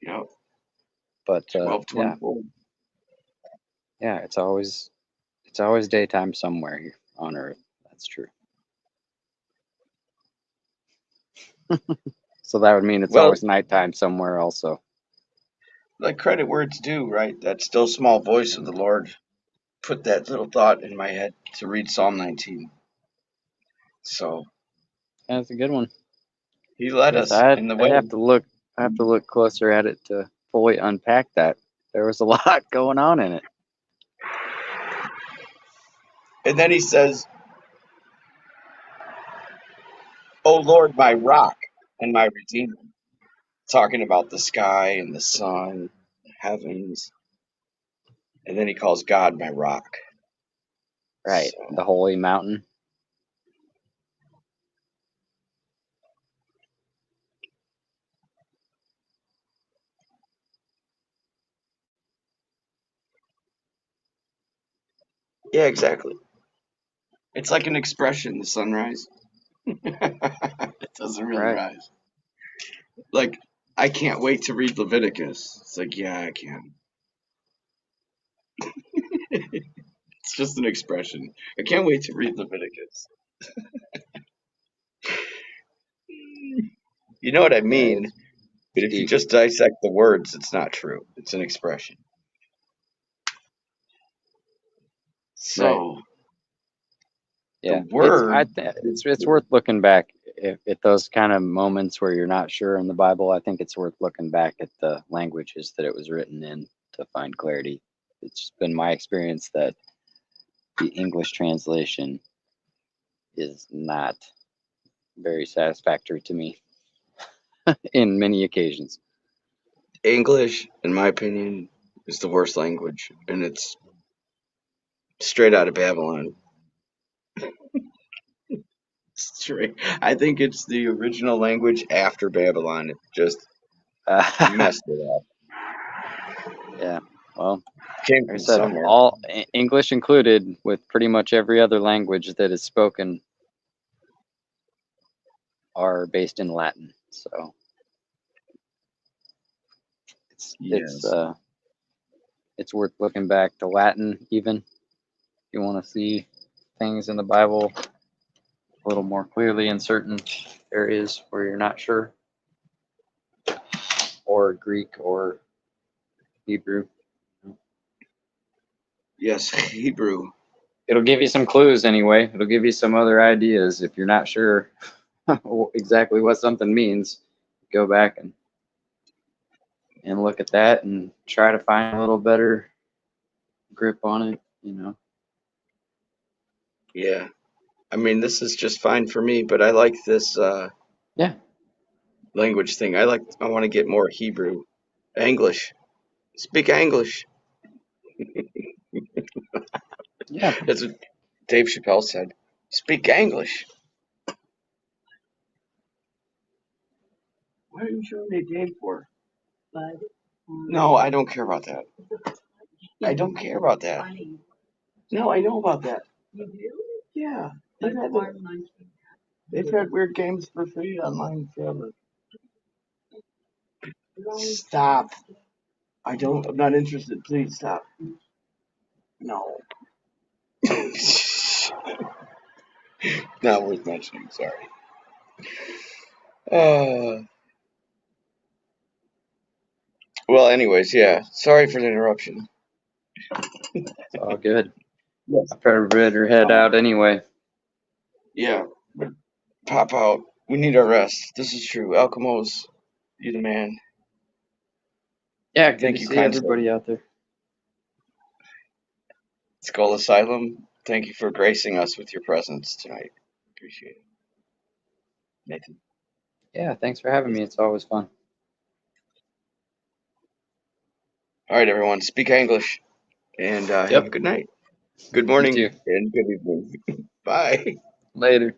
Yep. But yeah, 12:24. yeah. It's always daytime somewhere here on Earth. That's true. So that would mean it's Well, always nighttime somewhere also. like credit where it's due, right? That still small voice of the Lord put that little thought in my head to read Psalm 19. So That's a good one. he led Guess us in the I'd way. have to look. I have to look closer at it to fully unpack that. There was a lot going on in it. And then he says, "O Lord, my rock and my redeemer," talking about the sky and the sun, the heavens. And then he calls God my rock. Right, So, the holy mountain. yeah, exactly. It's like an expression, the sunrise. It doesn't really Right. rise. Like, I can't wait to read Leviticus. It's like, yeah, I can. It's just an expression. I can't wait to read Leviticus. You know what I Yeah, mean? But it's if you deep. just dissect the words, it's not true. It's an expression. Right. So the Yeah. word, It's worth looking back at those kind of moments where you're not sure in the Bible. I think it's worth looking back at the languages that it was written in to find clarity. It's been my experience that the English translation is not very satisfactory to me in many occasions. English, in my opinion, is the worst language, and it's straight out of Babylon. Straight. I think it's the original language after Babylon. It just messed it up. Yeah. Well, Came like I from said, somewhere. all English included, with pretty much every other language that is spoken, are based in Latin. So it's Yes. uh, it's worth looking back to Latin even if you want to see things in the Bible a little more clearly in certain areas where you're not sure, or Greek or Hebrew. Yes, Hebrew. It'll give you some clues anyway. It'll give you some other ideas if you're not sure exactly what something means. Go back and look at that and try to find a little better grip on it, you know. Yeah. I mean, this is just fine for me, but I like this Yeah, language thing. I want to get more Hebrew. English. Speak English. yeah. That's what Dave Chappelle said. Speak English. What are you showing me Dave for? No, I don't care about that. I don't care about that. No, I know about that. Yeah. They've had weird games for free online forever. Stop. I'm not interested. Please stop. No. Not worth mentioning, sorry. Well, anyways, yeah. Sorry for the interruption. It's all good. Yes. I better head out anyway. Yeah. Pop out. We need our rest. This is true. Alchemos, you're the man. Yeah, good Thank to you, see kind sir. everybody out there. Skull Asylum, thank you for gracing us with your presence tonight. Appreciate it. Nathan. Yeah, thanks for having me. It's always fun. All right, everyone. Speak English and have a Yep. good night. Good You morning too. and good evening. Bye. Later.